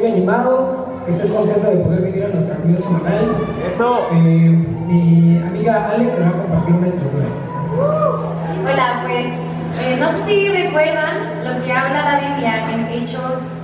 muy animado, estés contento de poder venir a nuestra reunión semanal. ¡Eso! Mi amiga Ale te va a compartir una escritura. Hola, pues no sé si recuerdan lo que habla la Biblia en Hechos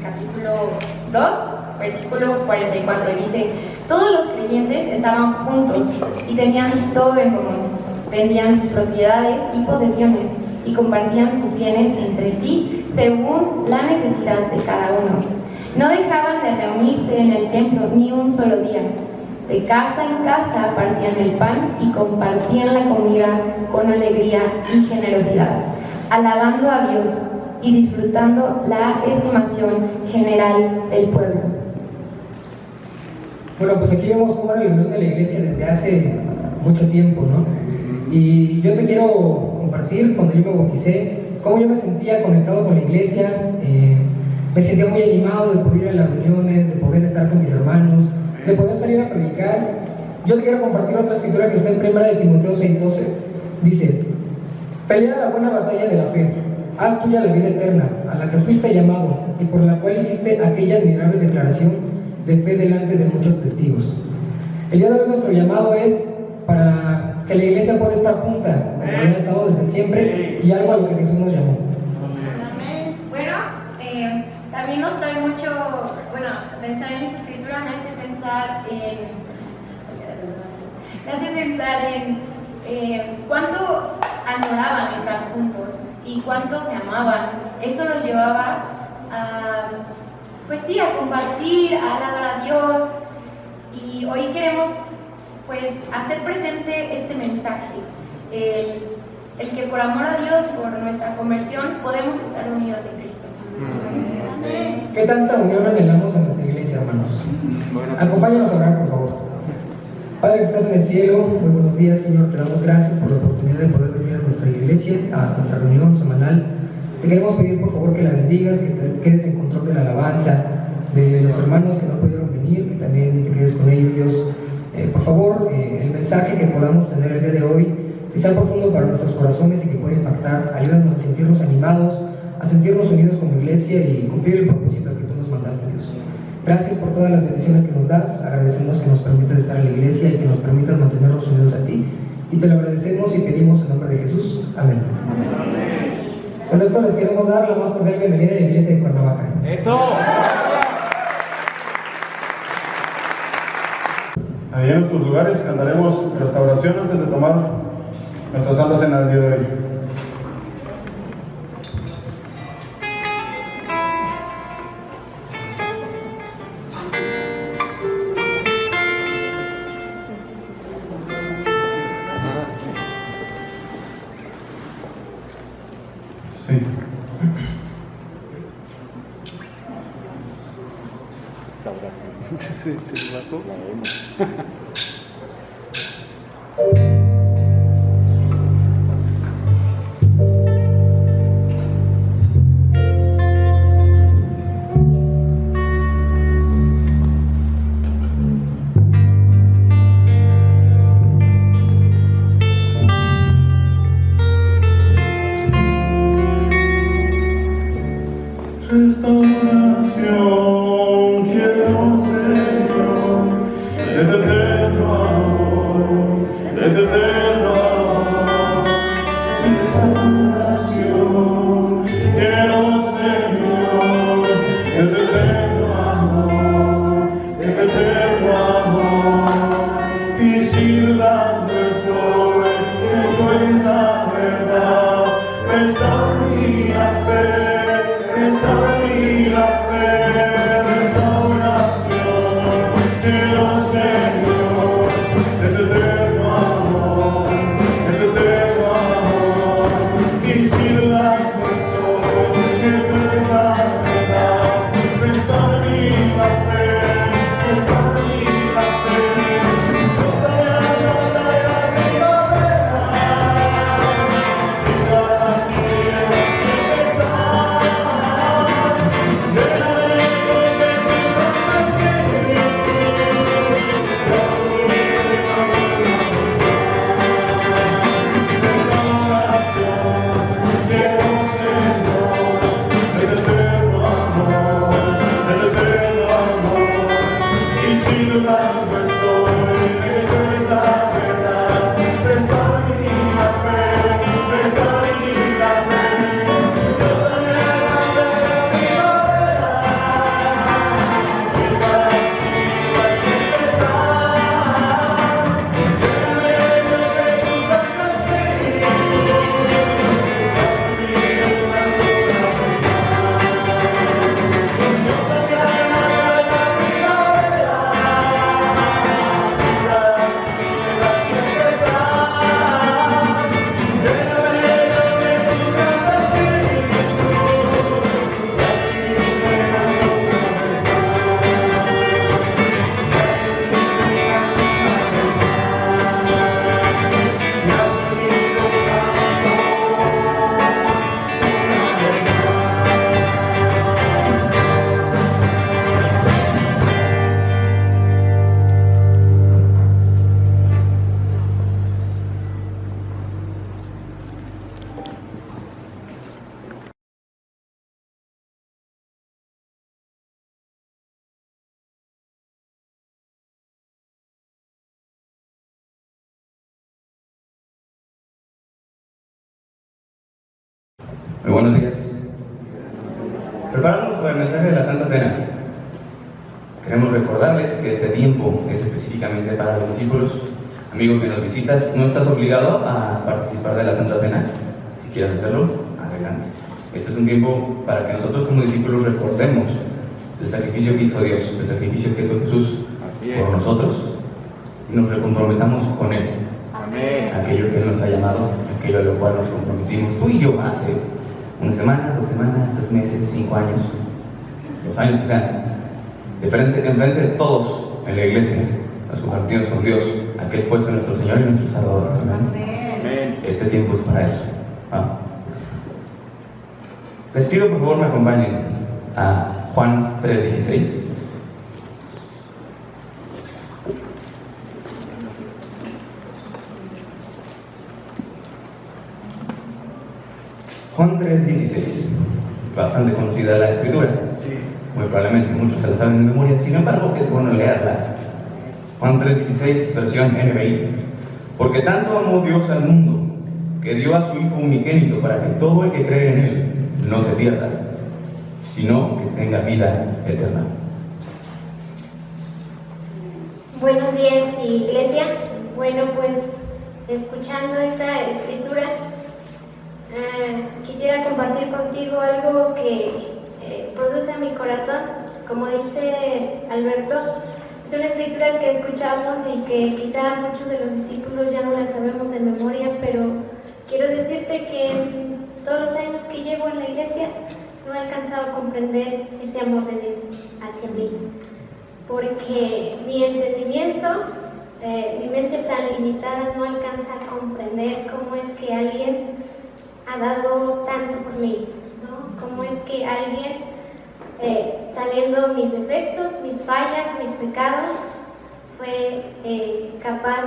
capítulo 2, versículo 44. Dice: todos los creyentes estaban juntos y tenían todo en común. Vendían sus propiedades y posesiones y compartían sus bienes entre sí según la necesidad de cada uno. No dejaban de reunirse en el templo ni un solo día. De casa en casa partían el pan y compartían la comida con alegría y generosidad, alabando a Dios y disfrutando la estimación general del pueblo. Bueno, pues aquí vemos cómo era la unión de la iglesia desde hace mucho tiempo, ¿no? Y yo te quiero compartir, cuando yo me bauticé, cómo yo me sentía conectado con la iglesia. Me sentía muy animado de poder ir a las reuniones, de poder estar con mis hermanos, de poder salir a predicar. Yo te quiero compartir otra escritura que está en 1 de Timoteo 6:12. Dice: pelea la buena batalla de la fe, haz tuya la vida eterna, a la que fuiste llamado y por la cual hiciste aquella admirable declaración de fe delante de muchos testigos. El día de hoy nuestro llamado es para que la iglesia pueda estar junta, como ha estado desde siempre, y algo a lo que Jesús nos llamó. Bueno, también nos trae mucho, pensar en esta escritura me hace pensar en cuánto añoraban estar juntos y cuánto se amaban. Eso los llevaba a, a compartir, a alabar a Dios. Y hoy queremos hacer presente este mensaje, el que por amor a Dios, por nuestra conversión, podemos estar unidos en Cristo. ¿Qué tanta unión anhelamos en nuestra iglesia, hermanos? Acompáñanos a orar, por favor. Padre que estás en el cielo, muy buenos días, Señor. Te damos gracias por la oportunidad de poder venir a nuestra iglesia, a nuestra reunión semanal. Te queremos pedir, por favor, que la bendigas, que te quedes en control de la alabanza, de los hermanos que no pudieron venir, que también te quedes con ellos, Dios. Por favor, el mensaje que podamos tener el día de hoy, que sea profundo para nuestros corazones y que pueda impactar. Ayúdanos a sentirnos animados, a sentirnos unidos como iglesia y cumplir el propósito que tú nos mandaste, Dios. Gracias por todas las bendiciones que nos das. Agradecemos que nos permitas estar en la iglesia y que nos permitas mantenernos unidos a ti. Y te lo agradecemos y pedimos en nombre de Jesús. Amén. Amén. Con esto les queremos dar la más cordial bienvenida a la iglesia de Cuernavaca. ¡Eso! Ahí en nuestros lugares cantaremos restauración antes de tomar nuestra Santa Cena del día de hoy. Sí. Restauración quiero, Señor, de tu eterno amor, de tu eterno amor. Restauración quiero, Señor, de tu eterno amor, de tu eterno amor. Y si dudando estoy, que tú eres la verdad, restaura mi la fe. Restaura la fe, restauración, quiero, Señor, de tu eterno amor, de tu eterno amor. Y si dudando estoy, que tú eres la verdad, restaura la fe, restaura la fe. Rosa de la primavera, y todas las tierras Muy buenos días. Preparándonos para el mensaje de la Santa Cena, queremos recordarles que este tiempo es específicamente para los discípulos. Amigo que nos visitas, no estás obligado a participar de la Santa Cena. Si quieres hacerlo, adelante. Este es un tiempo para que nosotros como discípulos recordemos el sacrificio que hizo Dios, el sacrificio que hizo Jesús por nosotros, y nos recomprometamos con Él. Amén. Aquello que Él nos ha llamado, aquello a lo cual nos comprometimos tú y yo hace una semana, 2 semanas, 3 meses, 5 años, los años que sean, enfrente de todos en la iglesia, nos compartimos con Dios, aquel fuese nuestro Señor y nuestro Salvador. Amén. Amén. Este tiempo es para eso. Les pido por favor me acompañen a Juan 3:16. Juan 3:16, bastante conocida la escritura, muy probablemente muchos se la saben de memoria, sin embargo es bueno leerla. Juan 3:16, versión NBI. Porque tanto amó Dios al mundo, que dio a su Hijo unigénito para que todo el que cree en Él no se pierda, sino que tenga vida eterna. Buenos días, iglesia. Bueno, pues escuchando esta escritura, quisiera compartir contigo algo que produce a mi corazón. Como dice Alberto, es una escritura que escuchamos y que quizá muchos de los discípulos ya no la sabemos de memoria, pero quiero decirte que en todos los años que llevo no he alcanzado a comprender ese amor de Dios hacia mí, porque mi entendimiento, mi mente tan limitada no alcanza a comprender cómo es que alguien ha dado tanto por mí, ¿no? Cómo es que alguien, sabiendo mis defectos, mis fallas, mis pecados, fue capaz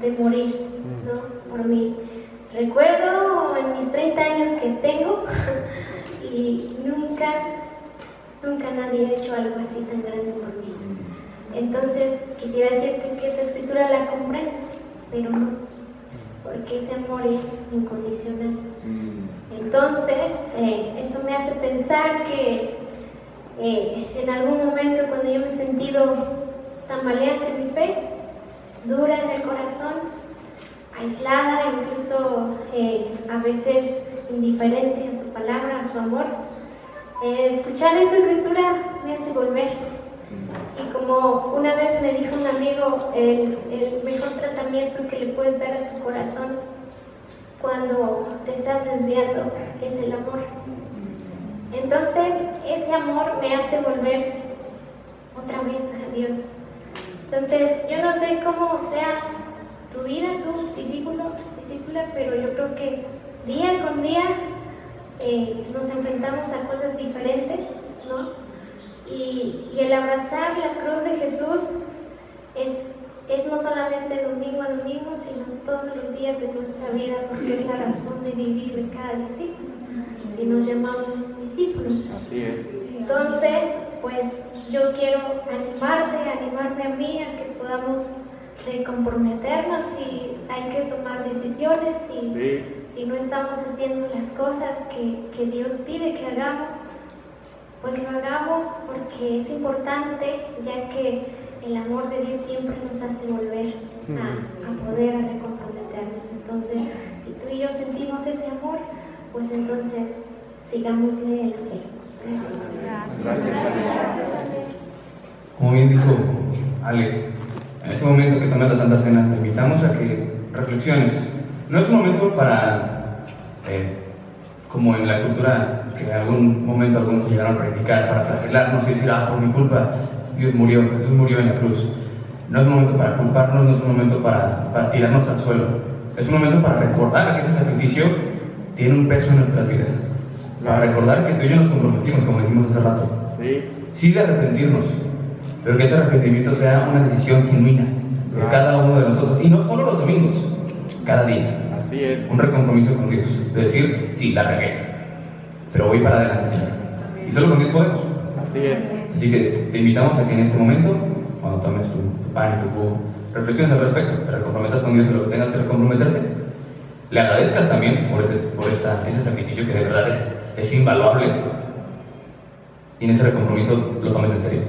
de morir, ¿no? Por mí. Recuerdo en mis 30 años que tengo y nunca nadie ha hecho algo así tan grande por mí. Entonces quisiera decirte que esa escritura la comprendo, pero no, porque ese amor es incondicional. Entonces eso me hace pensar que en algún momento cuando yo me he sentido tambaleante en mi fe, dura en el corazón, aislada, incluso a veces indiferente a su palabra, a su amor, escuchar esta escritura me hace volver. Y como una vez me dijo un amigo, el mejor tratamiento que le puedes dar a tu corazón cuando te estás desviando es el amor. Entonces ese amor me hace volver otra vez a Dios. Entonces yo no sé cómo sea tu vida, tu discípula, pero yo creo que día con día nos enfrentamos a cosas diferentes, ¿no? Y el abrazar la cruz de Jesús es no solamente domingo a domingo, sino todos los días de nuestra vida, porque es la razón de vivir de cada discípulo, si nos llamamos discípulos. Así es. Entonces, pues yo quiero animarme a mí a que podamos comprometernos y hay que tomar decisiones y si no estamos haciendo las cosas que Dios pide que hagamos, pues lo hagamos porque es importante, ya que el amor de Dios siempre nos hace volver a poder recomprometernos. Entonces, si tú y yo sentimos ese amor, pues entonces sigámosle en la fe. Gracias. Como bien dijo Ale, en ese momento que tomes la Santa Cena, te invitamos a que reflexiones. No es un momento para, como en la cultura, que en algún momento algunos llegaron a predicar, para flagelarnos y decir, por mi culpa Dios murió, Jesús murió en la cruz. No es un momento para culparnos, no es un momento para tirarnos al suelo. Es un momento para recordar que ese sacrificio tiene un peso en nuestras vidas. Para recordar que tú y yo nos comprometimos, como dijimos hace rato. Sí de arrepentirnos, pero que ese arrepentimiento sea una decisión genuina de cada uno de nosotros. Y no solo los domingos, cada día. Así es. Un recompromiso con Dios. De decir, sí, la regué, pero voy para adelante, Señor. Y solo con Dios podemos. Así es. Así que te invitamos a que en este momento, cuando tomes tu pan y tu jugo, reflexiones al respecto, te recomprometas con Dios en lo que tengas que comprometerte. Le agradezcas también por ese sacrificio que de verdad es invaluable. Y en ese recompromiso lo tomes en serio.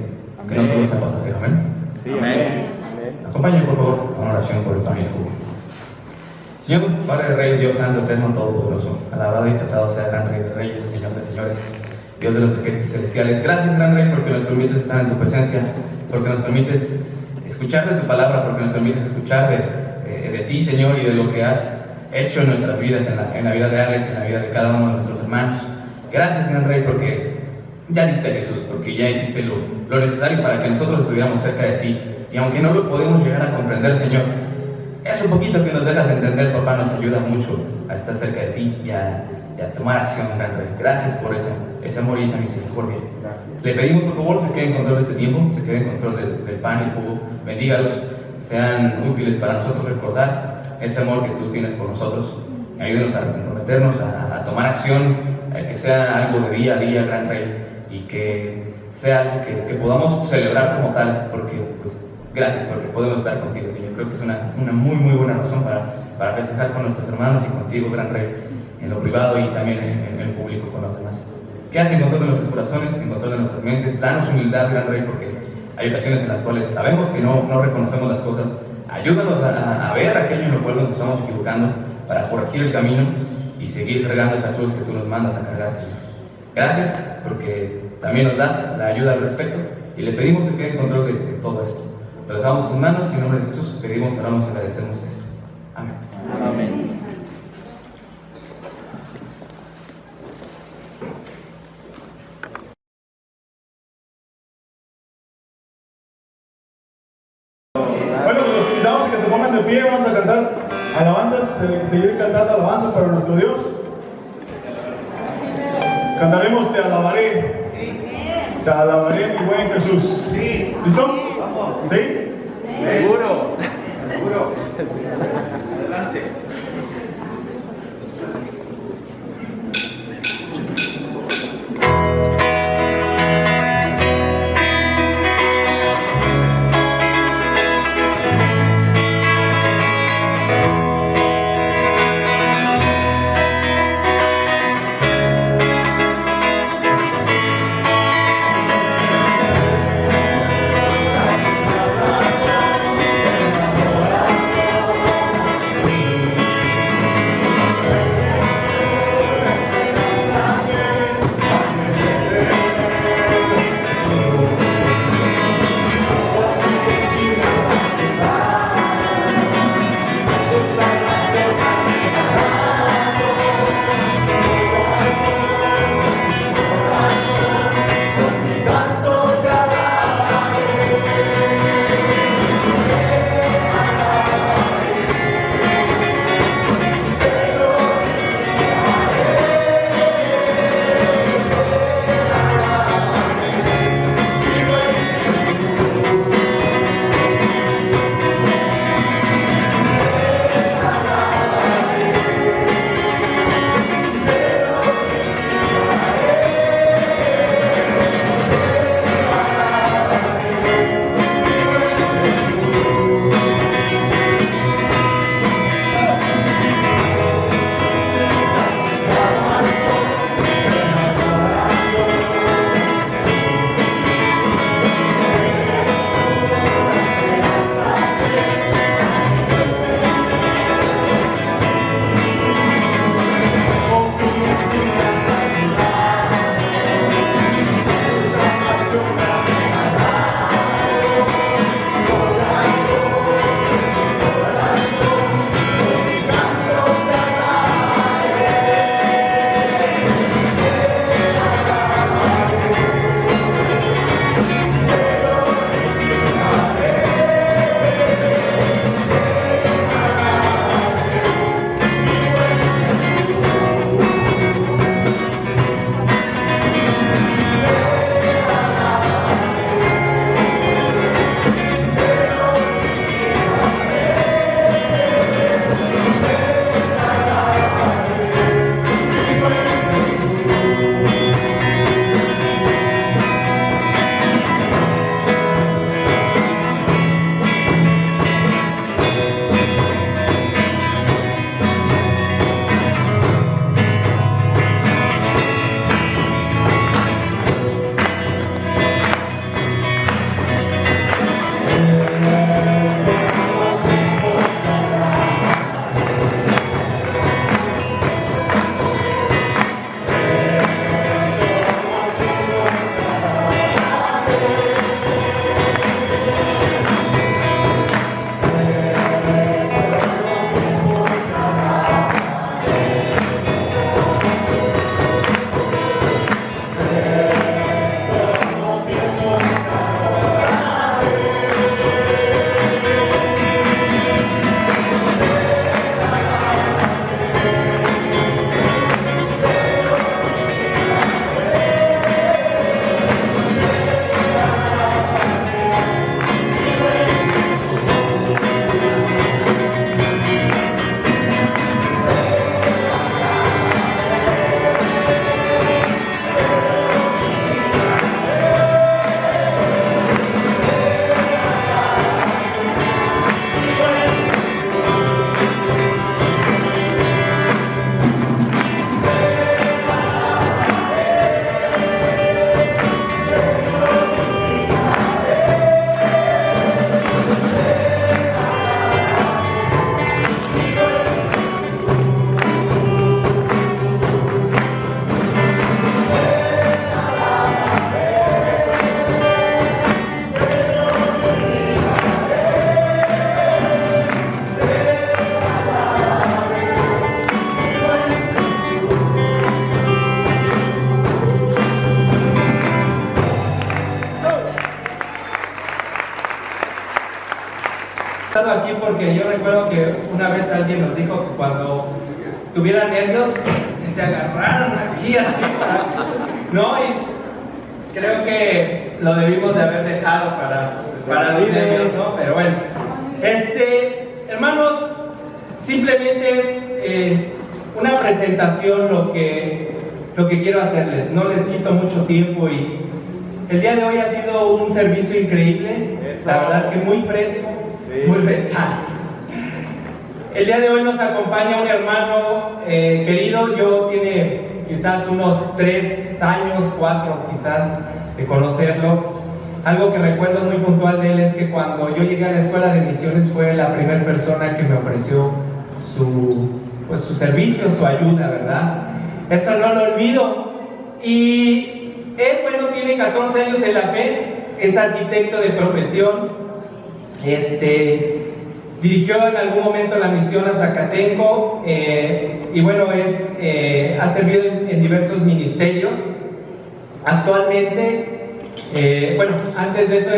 Que no solo sea pasajero. Amén. Sí, amén. Acompáñame por favor a una oración por el pan y el jugo. Señor, Padre, Rey, Dios Santo, Eterno, Todopoderoso, alabado y exaltado sea el gran Rey de Reyes, Señor de Señores, Dios de los ejércitos celestiales. Gracias, gran Rey, porque nos permites estar en tu presencia, porque nos permites escuchar de tu palabra, porque nos permites escuchar de ti, Señor, y de lo que has hecho en nuestras vidas, en la vida de Alec, en la vida de cada uno de nuestros hermanos. Gracias, gran Rey, porque ya diste a Jesús, porque ya hiciste lo necesario para que nosotros estuviéramos cerca de ti. Y aunque no lo podemos llegar a comprender, Señor, eso poquito que nos dejas entender, papá, nos ayuda mucho a estar cerca de ti y a tomar acción, gran Rey. Gracias por ese amor y esa misericordia. Gracias. Le pedimos, por favor, se quede en control de este tiempo, se quede en control del pan y el jugo. Bendígalos, sean útiles para nosotros recordar ese amor que tú tienes por nosotros. Ayúdenos a comprometernos, a tomar acción, que sea algo de día a día, gran Rey, y que sea algo que podamos celebrar como tal, porque pues, gracias porque podemos estar contigo, Señor. Creo que es una muy, muy buena razón para festejar con nuestros hermanos y contigo, gran Rey, en lo privado y también en público con los demás. Quédate en control de nuestros corazones, en control de nuestras mentes. Danos humildad, gran Rey, porque hay ocasiones en las cuales sabemos que no reconocemos las cosas. Ayúdanos a ver aquello en lo cual nos estamos equivocando para corregir el camino y seguir cargando esa cruz que tú nos mandas a cargar, Señor. Gracias porque también nos das la ayuda al respecto y le pedimos que quede en control de todo esto. Lo dejamos en sus manos y en nombre de Jesús pedimos, oramos y agradecemos esto. Amén. Amén. pie, vamos a cantar alabanzas, seguir cantando alabanzas para nuestro Dios. Cantaremos Te alabaré. Te alabaré, mi buen Jesús. ¿Listo? ¿Sí? Seguro. Seguro. Adelante. Te recuerdo que una vez alguien nos dijo que cuando tuvieran nervios, que se agarraran aquí así, ¿no? Y creo que lo debimos de haber dejado para los nervios, ¿no? Pero bueno, hermanos, simplemente es una presentación lo que quiero hacerles. No les quito mucho tiempo y el día de hoy ha sido un servicio increíble. La verdad que muy fresco, muy retante. El día de hoy nos acompaña un hermano querido. Yo tiene quizás unos 3 años, 4 quizás de conocerlo. Algo que recuerdo muy puntual de él es que cuando yo llegué a la escuela de misiones fue la primera persona que me ofreció su servicio, su ayuda, ¿verdad? Eso no lo olvido. Y él, bueno, tiene 14 años en la fe, es arquitecto de profesión, dirigió en algún momento la misión a Zacatenco, y bueno, ha servido en diversos ministerios. Actualmente, bueno, antes de eso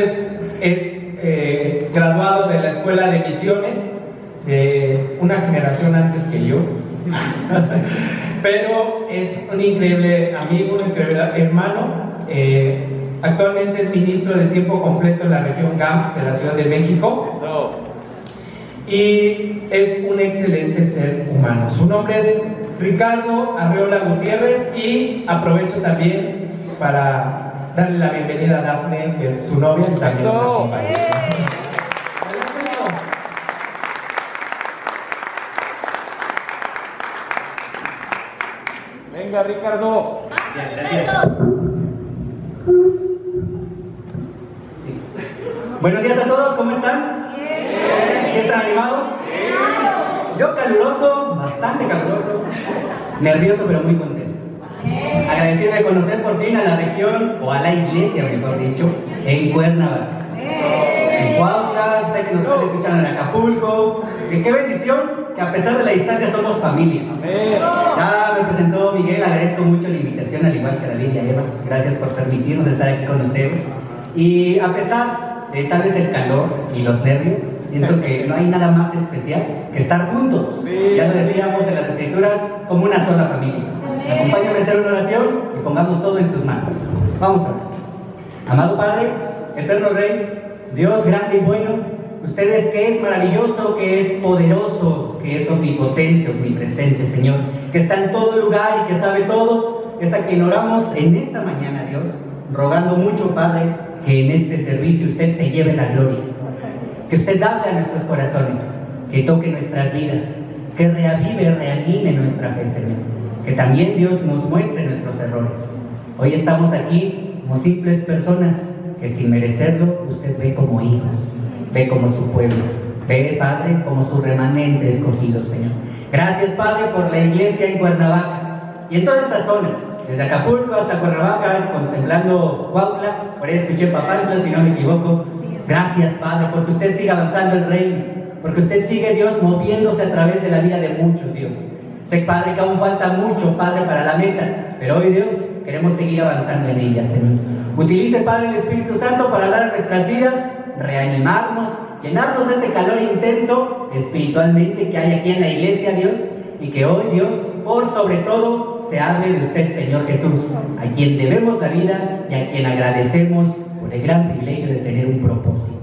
es graduado de la escuela de misiones, una generación antes que yo, pero es un increíble amigo, un increíble hermano. Actualmente es ministro de tiempo completo en la región GAM de la Ciudad de México y es un excelente ser humano. Su nombre es Ricardo Arreola Gutiérrez y aprovecho también para darle la bienvenida a Dafne, que es su novia y también nos acompaña. Venga, Ricardo. Gracias. Buenos días a todos, ¿cómo están? ¿Sí están animados? Yo caluroso, bastante caluroso, nervioso pero muy contento. Agradecido de conocer por fin a la región, o a la iglesia mejor dicho, en Cuernavaca. En Cuautla, sé que nos están escuchando en Acapulco. Que qué bendición que a pesar de la distancia somos familia. Ya me presentó Miguel, agradezco mucho la invitación, al igual que a David y a Eva. Gracias por permitirnos estar aquí con ustedes. Y a pesar de tal vez el calor y los nervios, pienso que no hay nada más especial que estar juntos. Ya lo decíamos en las escrituras, como una sola familia. Acompáñame a hacer una oración y pongamos todo en sus manos. Vamos a ver. Amado Padre, eterno Rey, Dios grande y bueno, ustedes que es maravilloso, que es poderoso, que es omnipotente, omnipresente, Señor, que está en todo lugar y que sabe todo, es a quien oramos en esta mañana, Dios, rogando mucho, Padre, que en este servicio usted se lleve la gloria, que usted hable a nuestros corazones, que toque nuestras vidas, que reavive, reanime nuestra fe, Señor, que también Dios nos muestre nuestros errores. Hoy estamos aquí como simples personas que sin merecerlo usted ve como hijos, ve como su pueblo, ve, Padre, como su remanente escogido, Señor. Gracias, Padre, por la iglesia en Cuernavaca y en toda esta zona, desde Acapulco hasta Cuernavaca, contemplando Cuautla, por ahí escuché Papantla, si no me equivoco. Gracias, Padre, porque usted sigue avanzando el reino, porque usted sigue, Dios, moviéndose a través de la vida de muchos, Dios. Sé, Padre, que aún falta mucho, Padre, para la meta, pero hoy, Dios, queremos seguir avanzando en ella, Señor. Utilice, Padre, el Espíritu Santo para hablar a nuestras vidas, reanimarnos, llenarnos de este calor intenso espiritualmente que hay aquí en la iglesia, Dios, y que hoy, Dios, por sobre todo, se hable de usted, Señor Jesús, a quien debemos la vida y a quien agradecemos por el gran privilegio de tener un propósito.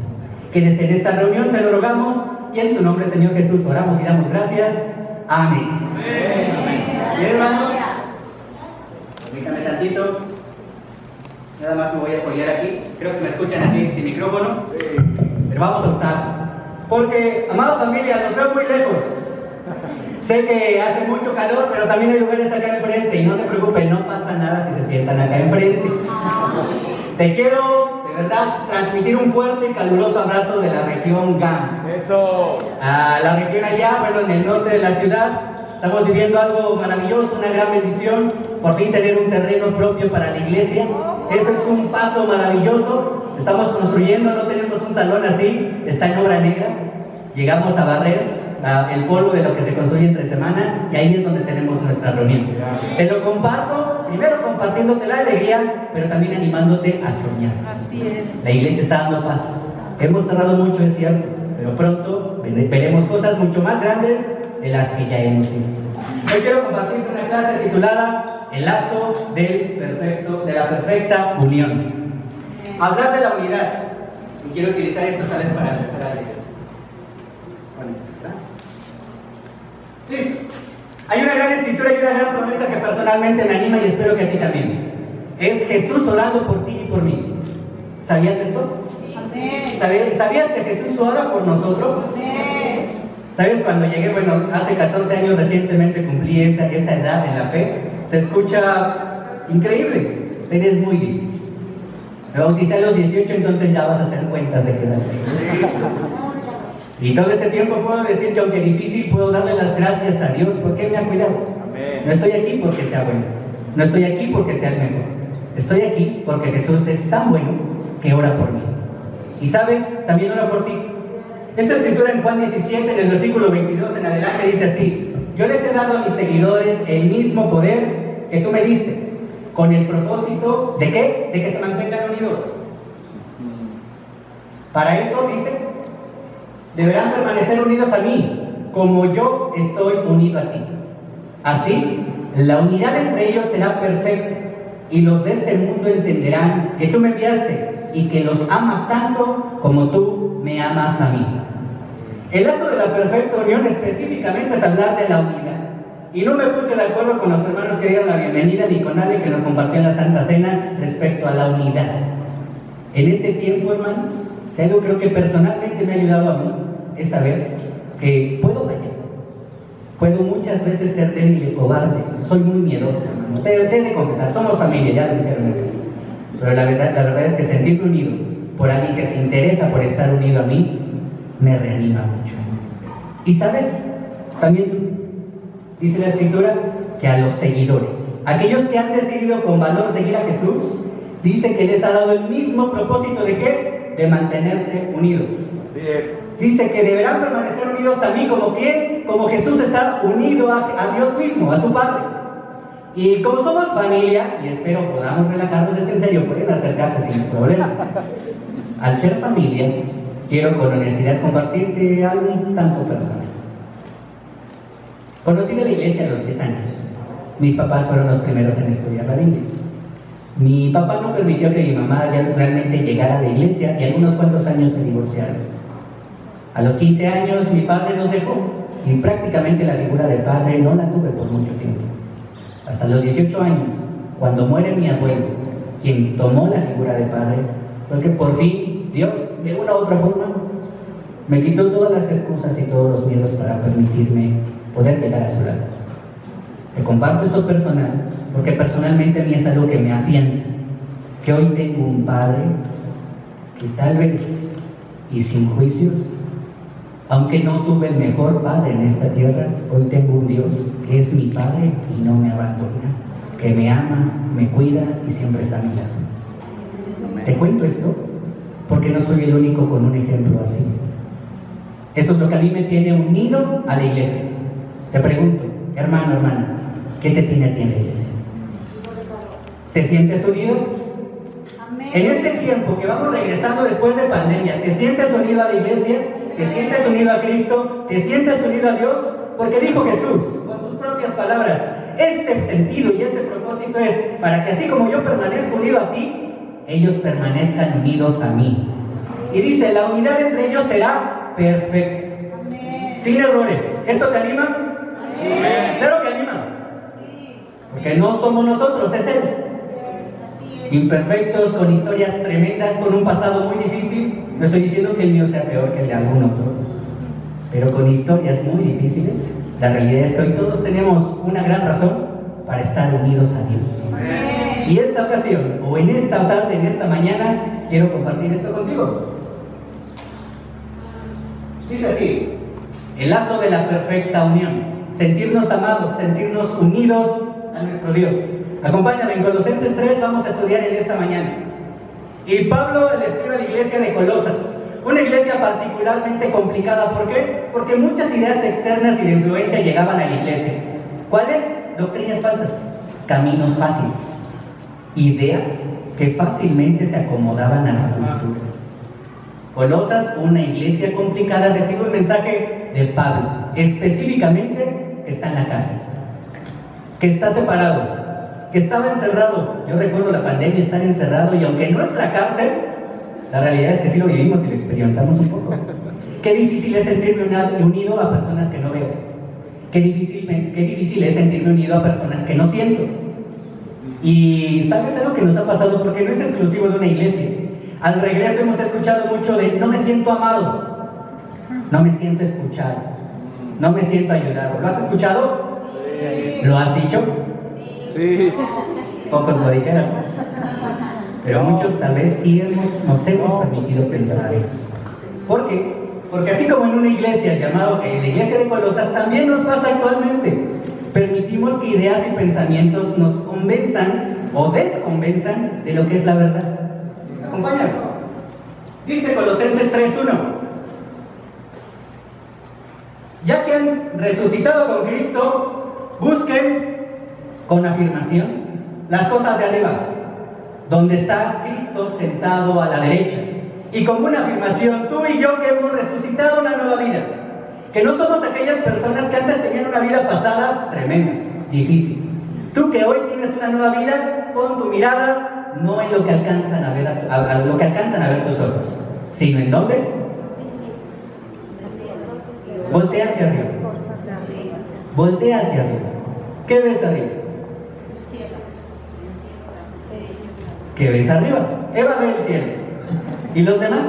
Quédese en esta reunión, se lo rogamos, y en su nombre, Señor Jesús, oramos y damos gracias. Amén. Bien, hermanos, permítame tantito. Nada más me voy a apoyar aquí. Creo que me escuchan así, sin micrófono. Pero vamos a usar. Porque, amada familia, nos veo muy lejos. Sé que hace mucho calor, pero también hay lugares acá enfrente. Y no se preocupen, no pasa nada si se sientan acá enfrente. Te quiero, de verdad, transmitir un fuerte y caluroso abrazo de la región GAM. Eso. A la región allá, bueno, en el norte de la ciudad. Estamos viviendo algo maravilloso, una gran bendición. Por fin tener un terreno propio para la iglesia. Eso es un paso maravilloso. Estamos construyendo, no tenemos un salón así, está en obra negra. Llegamos a barrer el polvo de lo que se construye entre semana y ahí es donde tenemos nuestra reunión. Te lo comparto, primero compartiéndote la alegría, pero también animándote a soñar. Así es. La iglesia está dando pasos. Hemos tardado mucho, es cierto, pero pronto veremos cosas mucho más grandes de las que ya hemos visto. Hoy quiero compartirte una clase titulada El lazo de la perfecta unión. Hablar de la unidad. Y quiero utilizar estos tales para empezar a leer. Listo. Hay una gran escritura y una gran promesa que personalmente me anima y espero que a ti también. Es Jesús orando por ti y por mí. ¿Sabías esto? ¿Sabías que Jesús ora por nosotros? ¿Sabes? Cuando llegué, bueno, hace 14 años recientemente cumplí esa edad en la fe, se escucha increíble, pero es muy difícil. Me bauticé a los 18, entonces ya vas a hacer cuentas de qué edad. Y todo este tiempo puedo decir que aunque difícil, puedo darle las gracias a Dios porque Él me ha cuidado. No estoy aquí porque sea bueno, no estoy aquí porque sea el mejor, estoy aquí porque Jesús es tan bueno que ora por mí. Y sabes, también ora por ti. Esta escritura en Juan 17, en el versículo 22 en adelante, dice así: yo les he dado a mis seguidores el mismo poder que tú me diste, con el propósito ¿de qué? De que se mantengan unidos. Para eso, dice, deberán permanecer unidos a mí, como yo estoy unido a ti. Así, la unidad entre ellos será perfecta, y los de este mundo entenderán que tú me enviaste y que los amas tanto como tú me amas a mí. El lazo de la perfecta unión específicamente es hablar de la unidad. Y no me puse de acuerdo con los hermanos que dieron la bienvenida ni con nadie que nos compartió en la Santa Cena respecto a la unidad. En este tiempo, hermanos, si algo creo que personalmente me ha ayudado a mí es saber que puedo fallar. Puedo muchas veces ser débil y cobarde. Soy muy miedoso, hermano. Te he de confesar, somos familia, ya lo dijeron aquí. Pero la verdad es que sentirme unido por alguien que se interesa por estar unido a mí me reanima mucho. Y sabes, también dice la Escritura que a los seguidores, aquellos que han decidido con valor seguir a Jesús, dice que les ha dado el mismo propósito de ¿qué? De mantenerse unidos. Así es. Dice que deberán permanecer unidos a mí, ¿como quién? Como Jesús está unido a Dios mismo, a su Padre. Y como somos familia, y espero podamos relajarnos, es en serio, pueden acercarse sin problema. Al ser familia, quiero con honestidad compartirte algo un tanto personal. Conocí de la iglesia a los 10 años. Mis papás fueron los primeros en estudiar la Biblia. Mi papá no permitió que mi mamá realmente llegara a la iglesia y algunos cuantos años se divorciaron. A los 15 años mi padre nos dejó y prácticamente la figura de padre no la tuve por mucho tiempo. Hasta los 18 años, cuando muere mi abuelo, quien tomó la figura de padre, fue que por fin Dios, de una u otra forma, me quitó todas las excusas y todos los miedos para permitirme poder llegar a su lado. Te comparto esto personal, porque personalmente a mí es algo que me afianza, que hoy tengo un Padre que tal vez, y sin juicios, aunque no tuve el mejor Padre en esta tierra, hoy tengo un Dios que es mi Padre y no me abandona, que me ama, me cuida y siempre está a mi lado. Te cuento esto porque no soy el único con un ejemplo así. Esto es lo que a mí me tiene unido a la iglesia. Te pregunto, hermano, hermana, ¿qué te tiene a ti en la iglesia? ¿Te sientes unido? Amén. En este tiempo que vamos regresando después de pandemia, ¿te sientes unido a la iglesia? ¿Te sientes unido a Cristo? ¿Te sientes unido a Dios? Porque dijo Jesús, con sus propias palabras, este sentido y este propósito es para que así como yo permanezco unido a ti, ellos permanezcan unidos a mí. Y dice, la unidad entre ellos será perfecta. Amén. Sin errores. ¿Esto te anima? Amén. Claro que anima. Porque no somos nosotros, es Él. Imperfectos, con historias tremendas, con un pasado muy difícil. No estoy diciendo que el mío sea peor que el de algún otro, pero con historias muy difíciles. La realidad es que hoy todos tenemos una gran razón para estar unidos a Dios. Amén. Y esta ocasión, o en esta tarde, en esta mañana, quiero compartir esto contigo. Dice así: el lazo de la perfecta unión. Sentirnos amados, sentirnos unidos a nuestro Dios. Acompáñame, en Colosenses 3 vamos a estudiar en esta mañana. Y Pablo le escribe a la iglesia de Colosas, una iglesia particularmente complicada. ¿Por qué? Porque muchas ideas externas y de influencia llegaban a la iglesia. ¿Cuáles? Doctrinas falsas, caminos fáciles, ideas que fácilmente se acomodaban a la cultura. Colosas, una iglesia complicada, recibe un mensaje de Pablo, específicamente que está en la cárcel, que está separado, que estaba encerrado. Yo recuerdo la pandemia, estar encerrado, y aunque no es la cárcel, la realidad es que sí lo vivimos y lo experimentamos un poco. Qué difícil es sentirme unido a personas que no veo. Qué difícil es sentirme unido a personas que no siento. Y ¿sabes algo que nos ha pasado? Porque no es exclusivo de una iglesia. Al regreso hemos escuchado mucho de no me siento amado, no me siento escuchado, no me siento ayudado. ¿Lo has escuchado? Sí. ¿Lo has dicho? Sí. Pocos lo dijeron. Pero muchos tal vez sí nos hemos permitido pensar eso. ¿Por qué? Porque así como en una iglesia llamada la iglesia de Colosas, también nos pasa actualmente. Permitimos que ideas y pensamientos nos convenzan o desconvenzan de lo que es la verdad. Acompáñame. Dice Colosenses 3:1. Ya que han resucitado con Cristo, busquen con afirmación las cosas de arriba, donde está Cristo sentado a la derecha. Y como una afirmación, tú y yo que hemos resucitado una nueva vida, que no somos aquellas personas que antes tenían una vida pasada tremenda, difícil. Tú que hoy tienes una nueva vida, pon tu mirada no en lo que alcanzan a ver lo que alcanzan a ver tus ojos, sino en dónde. Voltea hacia arriba. Voltea hacia arriba. ¿Qué ves arriba? ¿Qué ves arriba? Eva ve el cielo. ¿Y los demás?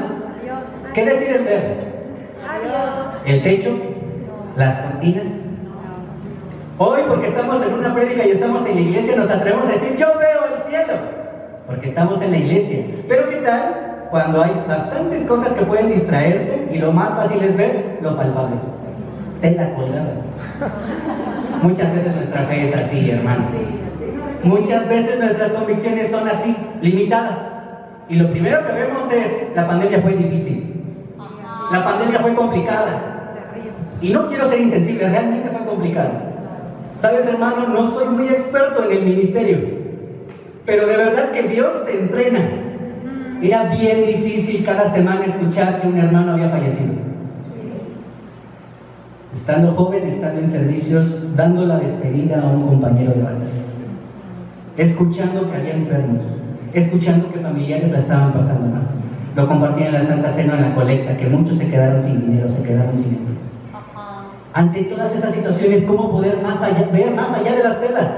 ¿Qué deciden ver? ¿El techo? ¿Las cortinas? Hoy, porque estamos en una prédica y estamos en la iglesia, nos atrevemos a decir, yo veo el cielo, porque estamos en la iglesia. Pero ¿qué tal cuando hay bastantes cosas que pueden distraerte y lo más fácil es ver lo palpable? Tela colgada. Muchas veces nuestra fe es así, hermano. Muchas veces nuestras convicciones son así, limitadas. Y lo primero que vemos es, la pandemia fue difícil. La pandemia fue complicada. Y no quiero ser insensible, realmente fue complicada. Sabes, hermano, no soy muy experto en el ministerio, pero de verdad que Dios te entrena. Era bien difícil cada semana escuchar que un hermano había fallecido. Estando joven, estando en servicios, dando la despedida a un compañero de batalla, escuchando que había enfermos, escuchando que familiares la estaban pasando mal. Lo compartí en la Santa Cena, en la colecta, que muchos se quedaron sin dinero, se quedaron sin dinero. Ante todas esas situaciones, ¿cómo poder ver más allá de las telas?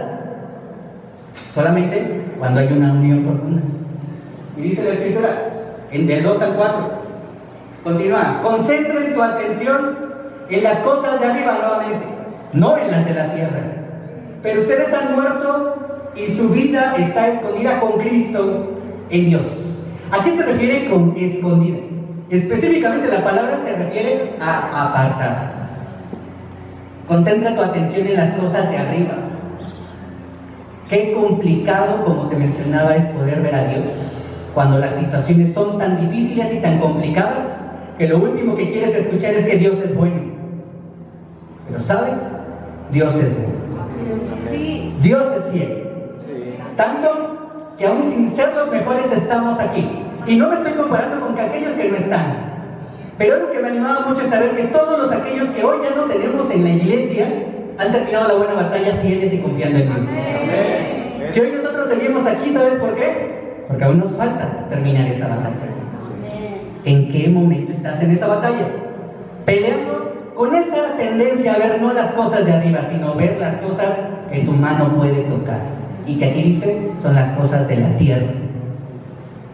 Solamente cuando hay una unión profunda. Y dice la Escritura, del 2 al 4, continúa, concentren su atención en las cosas de arriba nuevamente, no en las de la tierra. Pero ustedes han muerto y su vida está escondida con Cristo en Dios. ¿A qué se refiere con escondida? Específicamente la palabra se refiere a apartada. Concentra tu atención en las cosas de arriba. Qué complicado, como te mencionaba, es poder ver a Dios cuando las situaciones son tan difíciles y tan complicadas que lo último que quieres escuchar es que Dios es bueno. Pero ¿sabes? Dios es bueno. Dios es fiel. Tanto que aún sin ser los mejores estamos aquí. Y no me estoy comparando con aquellos que no están. Pero algo que me animaba mucho es saber que todos aquellos que hoy ya no tenemos en la iglesia han terminado la buena batalla fieles y confiando en Dios. Si hoy nosotros seguimos aquí, ¿sabes por qué? Porque aún nos falta terminar esa batalla. ¿En qué momento estás en esa batalla? Peleando con esa tendencia a ver no las cosas de arriba, sino ver las cosas que tu mano puede tocar. Y que aquí dice, son las cosas de la tierra.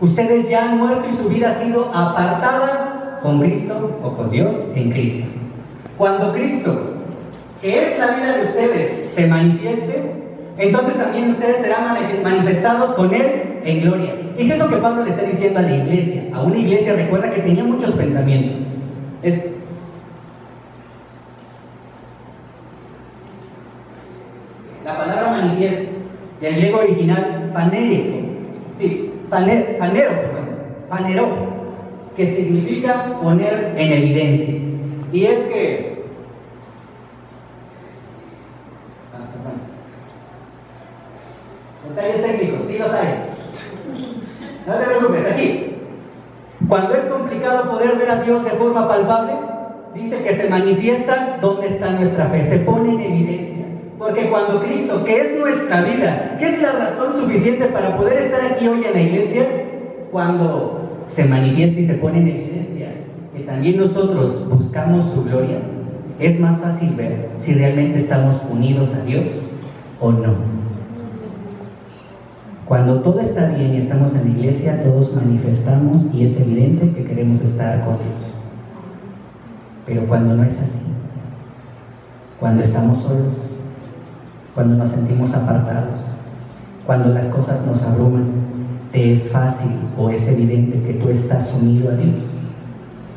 Ustedes ya han muerto y su vida ha sido apartada con Cristo o con Dios en Cristo. Cuando Cristo, que es la vida de ustedes, se manifieste, entonces también ustedes serán manifestados con Él en gloria. ¿Y qué es lo que Pablo le está diciendo a la iglesia? A una iglesia, recuerda, que tenía muchos pensamientos. La palabra manifiesto, del griego original fanero, que significa poner en evidencia. Y es que detalles técnicos, sí los hay. No te preocupes, aquí. Cuando es complicado poder ver a Dios de forma palpable, dice que se manifiesta dónde está nuestra fe, se pone en evidencia. Porque cuando Cristo, que es nuestra vida, que es la razón suficiente para poder estar aquí hoy en la iglesia, cuando se manifiesta y se pone en evidencia que también nosotros buscamos su gloria, es más fácil ver si realmente estamos unidos a Dios o no. Cuando todo está bien y estamos en la iglesia, todos manifestamos y es evidente que queremos estar con Dios. Pero cuando no es así, cuando estamos solos, cuando nos sentimos apartados, cuando las cosas nos abruman, ¿te es fácil o es evidente que tú estás unido a Dios?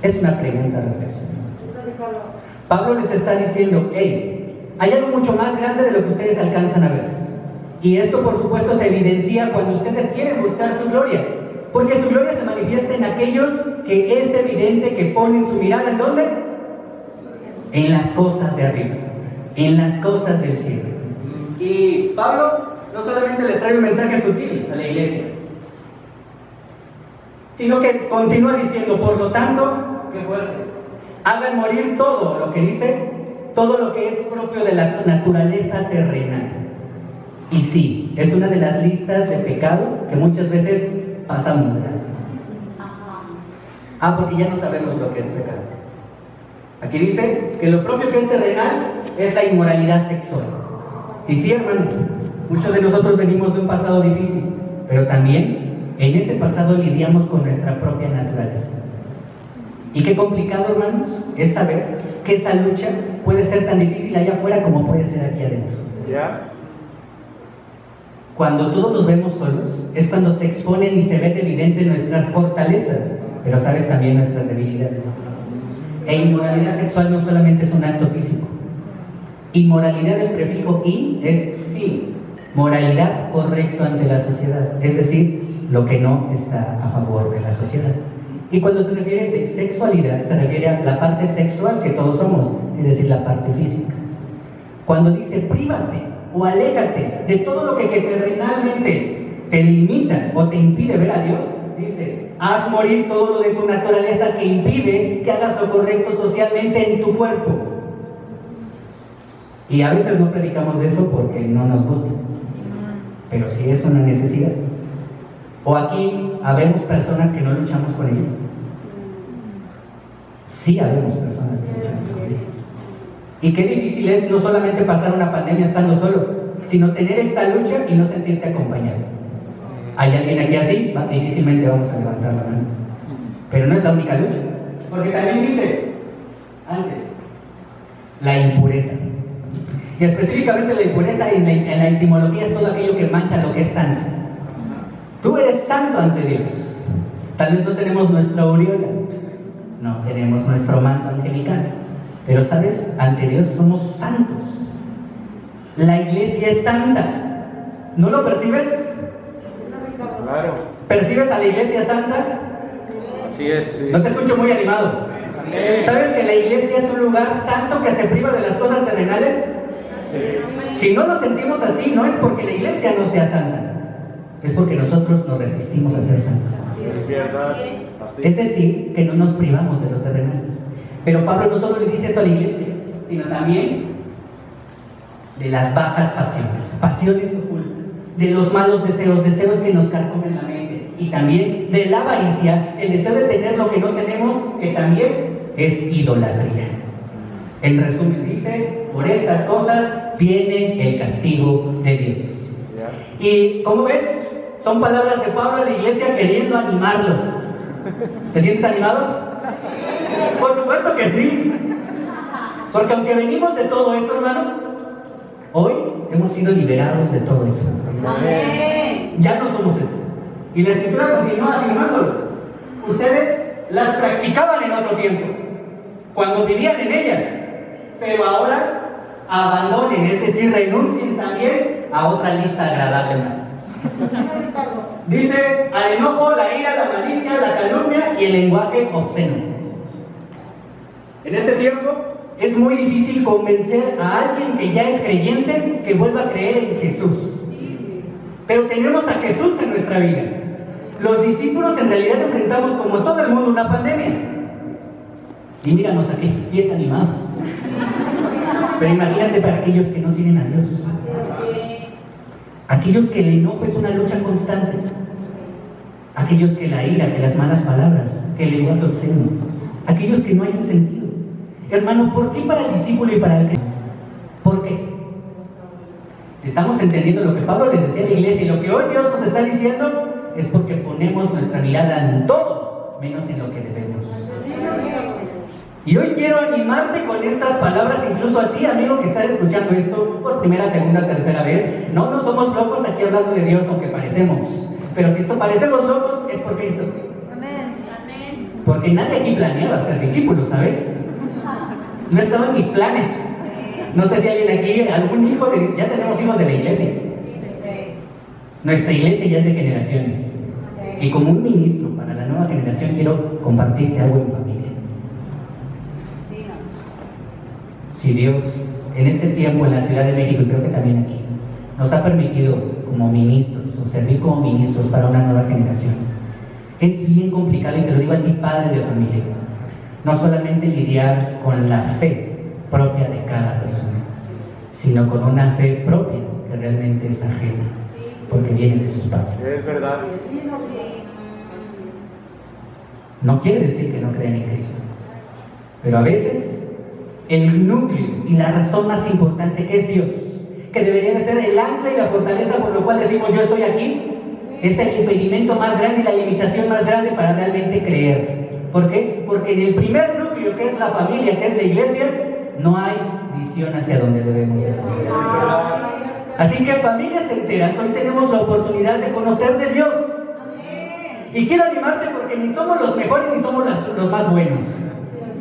Es una pregunta de reflexión. Pablo les está diciendo, hey, hay algo mucho más grande de lo que ustedes alcanzan a ver. Y esto, por supuesto, se evidencia cuando ustedes quieren buscar su gloria. Porque su gloria se manifiesta en aquellos que es evidente que ponen su mirada ¿en dónde? En las cosas de arriba, en las cosas del cielo. Y Pablo no solamente les trae un mensaje sutil a la iglesia, sino que continúa diciendo, por lo tanto, qué fuerte, hagan morir todo lo que dice, todo lo que es propio de la naturaleza terrenal. Y sí, es una de las listas de pecado que muchas veces pasamos, ¿verdad? Porque ya no sabemos lo que es pecado. Aquí dice que lo propio que es terrenal es la inmoralidad sexual. Y sí, hermano, muchos de nosotros venimos de un pasado difícil, pero también en ese pasado lidiamos con nuestra propia naturaleza. Y qué complicado, hermanos, es saber que esa lucha puede ser tan difícil allá afuera como puede ser aquí adentro. ¿Ya? Cuando todos nos vemos solos, es cuando se exponen y se ven evidentes nuestras fortalezas, pero sabes también nuestras debilidades. E inmoralidad sexual no solamente es un acto físico. Inmoralidad del prefijo in es sí, moralidad correcto ante la sociedad, es decir, lo que no está a favor de la sociedad. Y cuando se refiere de sexualidad, se refiere a la parte sexual que todos somos, es decir, la parte física. Cuando dice prívate o aléjate de todo lo que terrenalmente te limita o te impide ver a Dios, dice, haz morir todo lo de tu naturaleza que impide que hagas lo correcto socialmente en tu cuerpo. Y a veces no predicamos de eso porque no nos gusta, pero sí es una necesidad. O aquí habemos personas que no luchamos con ello. Sí habemos personas que luchamos con ello. Y qué difícil es no solamente pasar una pandemia estando solo, sino tener esta lucha y no sentirte acompañado. ¿Hay alguien aquí así? Difícilmente vamos a levantar la mano. Pero no es la única lucha. Porque también dice, antes, la impureza. Y específicamente la impureza en la etimología es todo aquello que mancha lo que es santo. Tú eres santo ante Dios. Tal vez no tenemos nuestra aureola, no tenemos nuestro manto angelical, pero sabes, ante Dios somos santos. La iglesia es santa. ¿No lo percibes? Claro. ¿Percibes a la iglesia santa? Así es. No te escucho muy animado. ¿Sabes que la iglesia es un lugar santo que se priva de las cosas terrenales? Sí. Si no nos sentimos así, no es porque la iglesia no sea santa, es porque nosotros nos resistimos a ser santos. Es verdad. Es decir, que no nos privamos de lo terrenal. Pero Pablo no solo le dice eso a la iglesia, sino también de las bajas pasiones, pasiones ocultas, de los malos deseos, deseos que nos carcomen la mente, y también de la avaricia, el deseo de tener lo que no tenemos, que también es idolatría. En resumen dice, por estas cosas viene el castigo de Dios. Y como ves, son palabras de Pablo a la iglesia queriendo animarlos. ¿Te sientes animado? Por supuesto que sí. Porque aunque venimos de todo esto, hermano, hoy hemos sido liberados de todo eso. Amén. Ya no somos eso. Y la Escritura continúa afirmándolo. Ustedes las practicaban en otro tiempo, cuando vivían en ellas, pero ahora abandonen, es decir, renuncien también a otra lista agradable más. Dice, al enojo, la ira, la malicia, la calumnia y el lenguaje obsceno. En este tiempo es muy difícil convencer a alguien que ya es creyente que vuelva a creer en Jesús. Pero tenemos a Jesús en nuestra vida. Los discípulos en realidad enfrentamos como todo el mundo una pandemia. Y míranos aquí, bien animados. Pero imagínate para aquellos que no tienen a Dios. Aquellos que el enojo es una lucha constante. Aquellos que la ira, que las malas palabras, que el lenguaje obsceno. Aquellos que no hayan sentido. Hermano, ¿por qué para el discípulo y para el creyente? ¿Por qué? Si estamos entendiendo lo que Pablo les decía a la iglesia y lo que hoy Dios nos está diciendo, es porque ponemos nuestra mirada en todo, menos en lo que debemos. Y hoy quiero animarte con estas palabras, incluso a ti, amigo, que estás escuchando esto por primera, segunda, tercera vez. No somos locos aquí hablando de Dios, aunque parecemos. Pero si parecemos locos, es por Cristo. Porque nadie aquí planeaba ser discípulo, ¿sabes? No estaba en mis planes. No sé si alguien aquí, algún hijo ya tenemos hijos de la iglesia. Nuestra iglesia ya es de generaciones. Y como un ministro para la nueva generación quiero compartirte algo en familia. Si Dios en este tiempo en la Ciudad de México, y creo que también aquí, nos ha permitido como ministros o servir como ministros para una nueva generación, es bien complicado, y te lo digo a ti, padre de familia, no solamente lidiar con la fe propia de cada persona, sino con una fe propia que realmente es ajena, porque viene de sus padres. Es verdad. No quiere decir que no crean en Cristo, pero a veces el núcleo y la razón más importante, que es Dios, que debería de ser el ancla y la fortaleza por lo cual decimos yo estoy aquí, es el impedimento más grande y la limitación más grande para realmente creer. ¿Por qué? Porque en el primer núcleo, que es la familia, que es la iglesia, no hay visión hacia donde debemos ir. Así que familias enteras, hoy tenemos la oportunidad de conocer de Dios. Y quiero animarte porque ni somos los mejores ni somos los más buenos.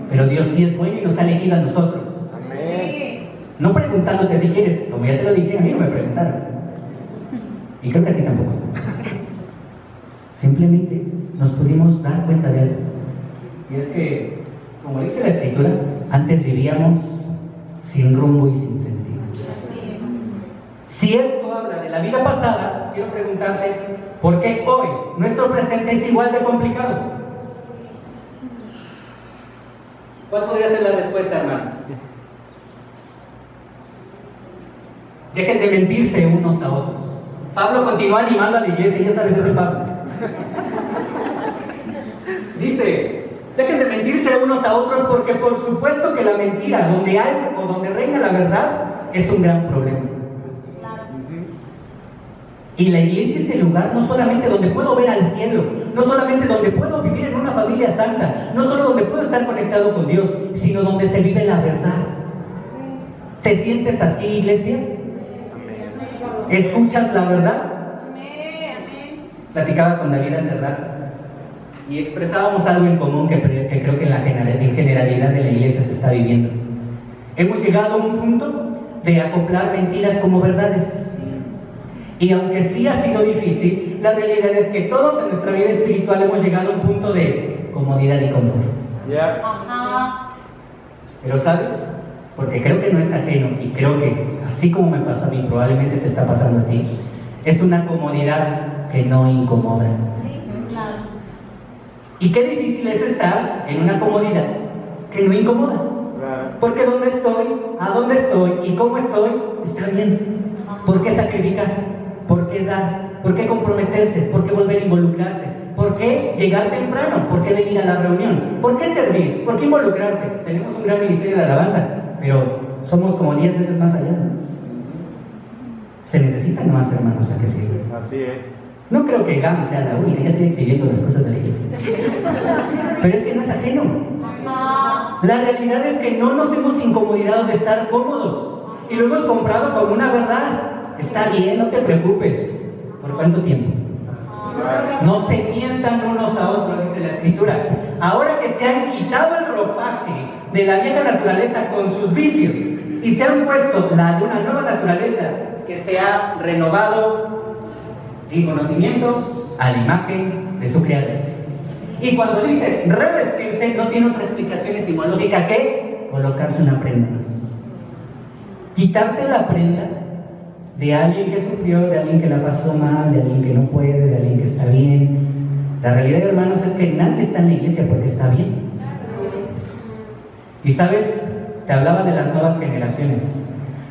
Pero Dios sí es bueno y nos ha elegido a nosotros. No preguntándote si quieres, como ya te lo dije, a mí no me preguntaron. Y creo que a ti tampoco. Simplemente nos pudimos dar cuenta de algo. Y es que, como dice la Escritura, antes vivíamos sin rumbo y sin sentido. Si esto habla de la vida pasada, quiero preguntarte, ¿por qué hoy nuestro presente es igual de complicado? ¿Cuál podría ser la respuesta, hermano? Dejen de mentirse unos a otros. Pablo continúa animando a la iglesia, y ya sabes, ese Pablo. Dice, dejen de mentirse unos a otros, porque por supuesto que la mentira, donde hay o donde reina la verdad, es un gran problema. Y la iglesia es el lugar no solamente donde puedo ver al cielo, no solamente donde puedo vivir en una familia santa, no solo donde puedo estar conectado con Dios, sino donde se vive la verdad. ¿Te sientes así, iglesia? ¿Escuchas la verdad? Platicaba con David hace rato y expresábamos algo en común que creo que en generalidad de la iglesia se está viviendo. Hemos llegado a un punto de acoplar mentiras como verdades. Y aunque sí ha sido difícil, la realidad es que todos en nuestra vida espiritual hemos llegado a un punto de comodidad y confort. Pero ¿sabes? Porque creo que no es ajeno, y creo que así como me pasa a mí, probablemente te está pasando a ti. Es una comodidad que no incomoda. Y qué difícil es estar en una comodidad que no incomoda. Porque donde estoy, a dónde estoy y cómo estoy, está bien. ¿Por qué sacrificar? ¿Por qué dar? ¿Por qué comprometerse? ¿Por qué volver a involucrarse? ¿Por qué llegar temprano? ¿Por qué venir a la reunión? ¿Por qué servir? ¿Por qué involucrarte? Tenemos un gran ministerio de alabanza, pero somos como 10 veces más allá. Se necesitan más hermanos a que sirvan. Así es. No creo que GAM sea la única, ya estoy exhibiendo las cosas de la iglesia. Pero es que no es ajeno. La realidad es que no nos hemos incomodado de estar cómodos y lo hemos comprado como una verdad. Está bien, no te preocupes. ¿Por cuánto tiempo? No se mientan unos a otros, dice la Escritura. Ahora que se han quitado el ropaje de la vieja naturaleza con sus vicios y se han puesto la de una nueva naturaleza que se ha renovado en conocimiento a la imagen de su Creador. Y cuando dice revestirse, no tiene otra explicación etimológica que colocarse una prenda. Quitarte la prenda de alguien que sufrió, de alguien que la pasó mal, de alguien que no puede, de alguien que está bien. La realidad, hermanos, es que nadie está en la iglesia porque está bien. Y sabes, te hablaba de las nuevas generaciones,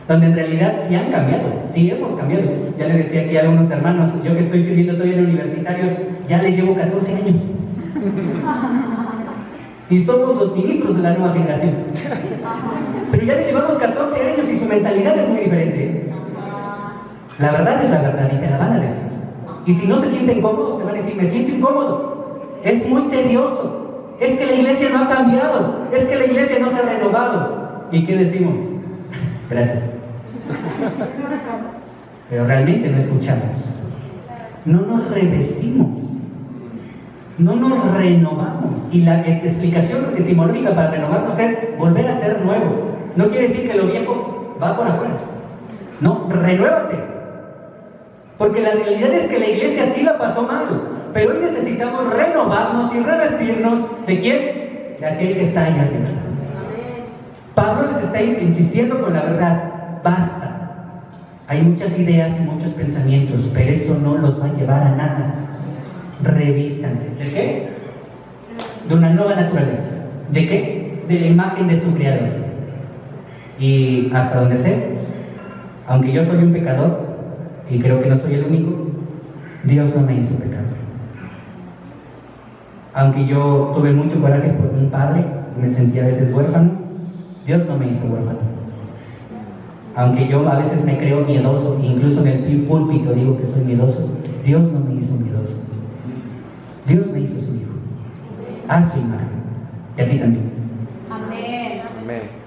donde en realidad sí han cambiado, sí hemos cambiado. Ya le decía aquí a algunos hermanos, yo que estoy sirviendo todavía en universitarios, ya les llevo 14 años. Y somos los ministros de la nueva generación. Pero ya les llevamos 14 años y su mentalidad es muy diferente. La verdad es la verdad y te la van a decir. Y si no se sienten cómodos, te van a decir, me siento incómodo. Es muy tedioso. Es que la iglesia no ha cambiado. Es que la iglesia no se ha renovado. ¿Y qué decimos? Gracias. Pero realmente no escuchamos. No nos revestimos. No nos renovamos. Y la explicación etimológica para renovarnos es volver a ser nuevo. No quiere decir que lo viejo va por afuera. No, renuévate. Porque la realidad es que la iglesia sí la pasó mal. Pero hoy necesitamos renovarnos y revestirnos ¿de quién? De aquel que está allá arriba. Pablo les está insistiendo con la verdad. Basta. Hay muchas ideas y muchos pensamientos, pero eso no los va a llevar a nada. Revístanse. ¿De qué? De una nueva naturaleza. ¿De qué? De la imagen de su Creador. Y hasta donde sé, aunque yo soy un pecador, y creo que no soy el único, Dios no me hizo pecador. Aunque yo tuve mucho coraje por un padre y me sentía a veces huérfano, Dios no me hizo huérfano. Aunque yo a veces me creo miedoso, incluso en el púlpito digo que soy miedoso, Dios no me hizo miedoso. Dios me hizo su hijo, a su imagen, y a ti también. Amén.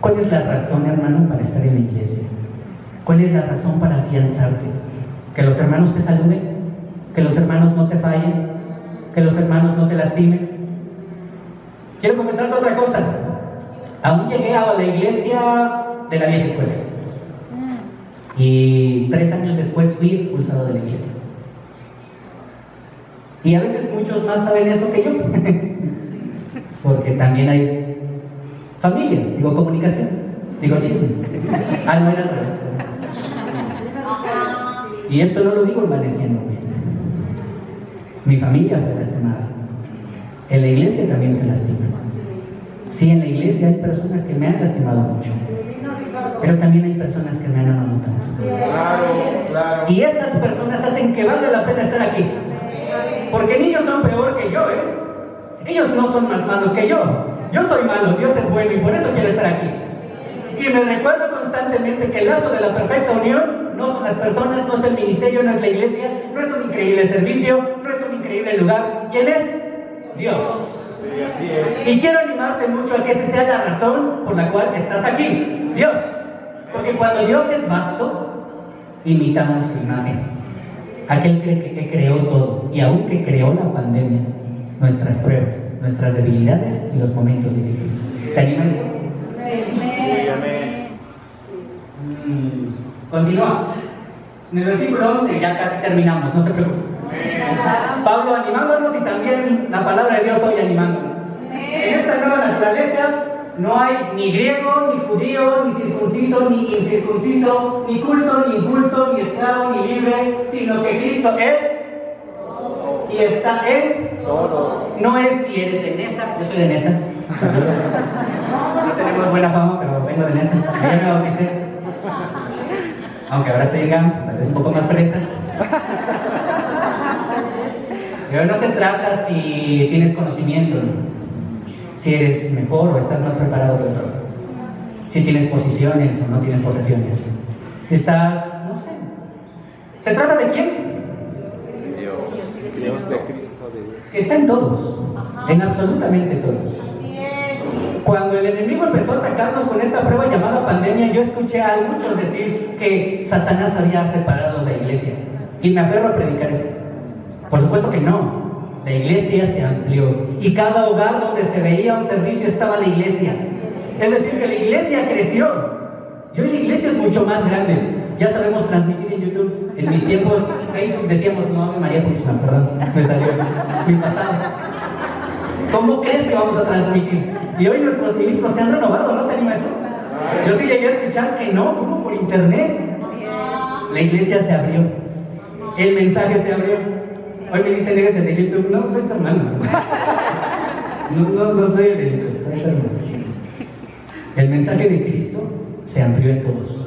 ¿Cuál es la razón, hermano, para estar en la iglesia? ¿Cuál es la razón para afianzarte? ¿Que los hermanos te saluden? ¿Que los hermanos no te fallen? ¿Que los hermanos no te lastimen? Quiero confesarte otra cosa. Aún llegué a la iglesia de la vieja escuela. Y 3 años después fui expulsado de la iglesia. Y a veces muchos más saben eso que yo. Porque también hay familia, digo comunicación, digo chisme. Ah, no era al revés. Y esto no lo digo envaneciéndome. Mi familia fue lastimada. En la iglesia también se lastima. Sí, en la iglesia hay personas que me han lastimado mucho. Pero también hay personas que me han amado tanto. Claro. Y esas personas hacen que valga la pena estar aquí. Porque ni ellos son peor que yo, Ellos no son más malos que yo. Yo soy malo, Dios es bueno y por eso quiero estar aquí. Y me recuerdo constantemente que el lazo de la perfecta unión no son las personas, no es el ministerio, no es la iglesia, no es un increíble servicio, no es un increíble lugar. ¿Quién es? Dios. Sí, así es. Y quiero animarte mucho a que esa sea la razón por la cual estás aquí. Dios. Porque cuando Dios es vasto, imitamos su imagen. Aquel que creó todo y aún que creó la pandemia, nuestras pruebas, nuestras debilidades y los momentos difíciles. ¿Te animas? Sí, amén. Continúa. En el versículo 11 ya casi terminamos, no se preocupen. Pablo animándonos y también la palabra de Dios hoy animándonos. En esta nueva naturaleza no hay ni griego, ni judío, ni circunciso, ni incircunciso, ni culto, ni inculto, ni esclavo, ni libre, sino que Cristo es y está en Todos. No es si eres de Nesa, yo soy de Nesa. No tenemos buena fama, pero vengo de Nesa. Yo me bauticé. Aunque ahora se digan, tal vez un poco más fresa. Pero no se trata si tienes conocimiento, si eres mejor o estás más preparado que otro, si tienes posiciones o no tienes posesiones, si estás, no sé. ¿Se trata de quién? Dios de Cristo de Dios. Que está en todos, en absolutamente todos. Cuando el enemigo empezó a atacarnos con esta prueba llamada pandemia, yo escuché a muchos decir que Satanás había separado la iglesia. Y me aferro a predicar esto. Por supuesto que no. La iglesia se amplió. Y cada hogar donde se veía un servicio estaba la iglesia. Es decir, que la iglesia creció. Y hoy la iglesia es mucho más grande. Ya sabemos transmitir en YouTube. En mis tiempos, Facebook decíamos, no, Ave María Purísima, perdón, me salió mi pasado. ¿Cómo crees que vamos a transmitir? Y hoy nuestros ministros se han renovado, ¿no te anima eso? Yo sí llegué a escuchar que no, como por internet. La iglesia se abrió. El mensaje se abrió. Hoy me dicen, ¿eres el de YouTube? No, soy tu hermano. No soy el de YouTube, soy tu hermano. El mensaje de Cristo se amplió en todos.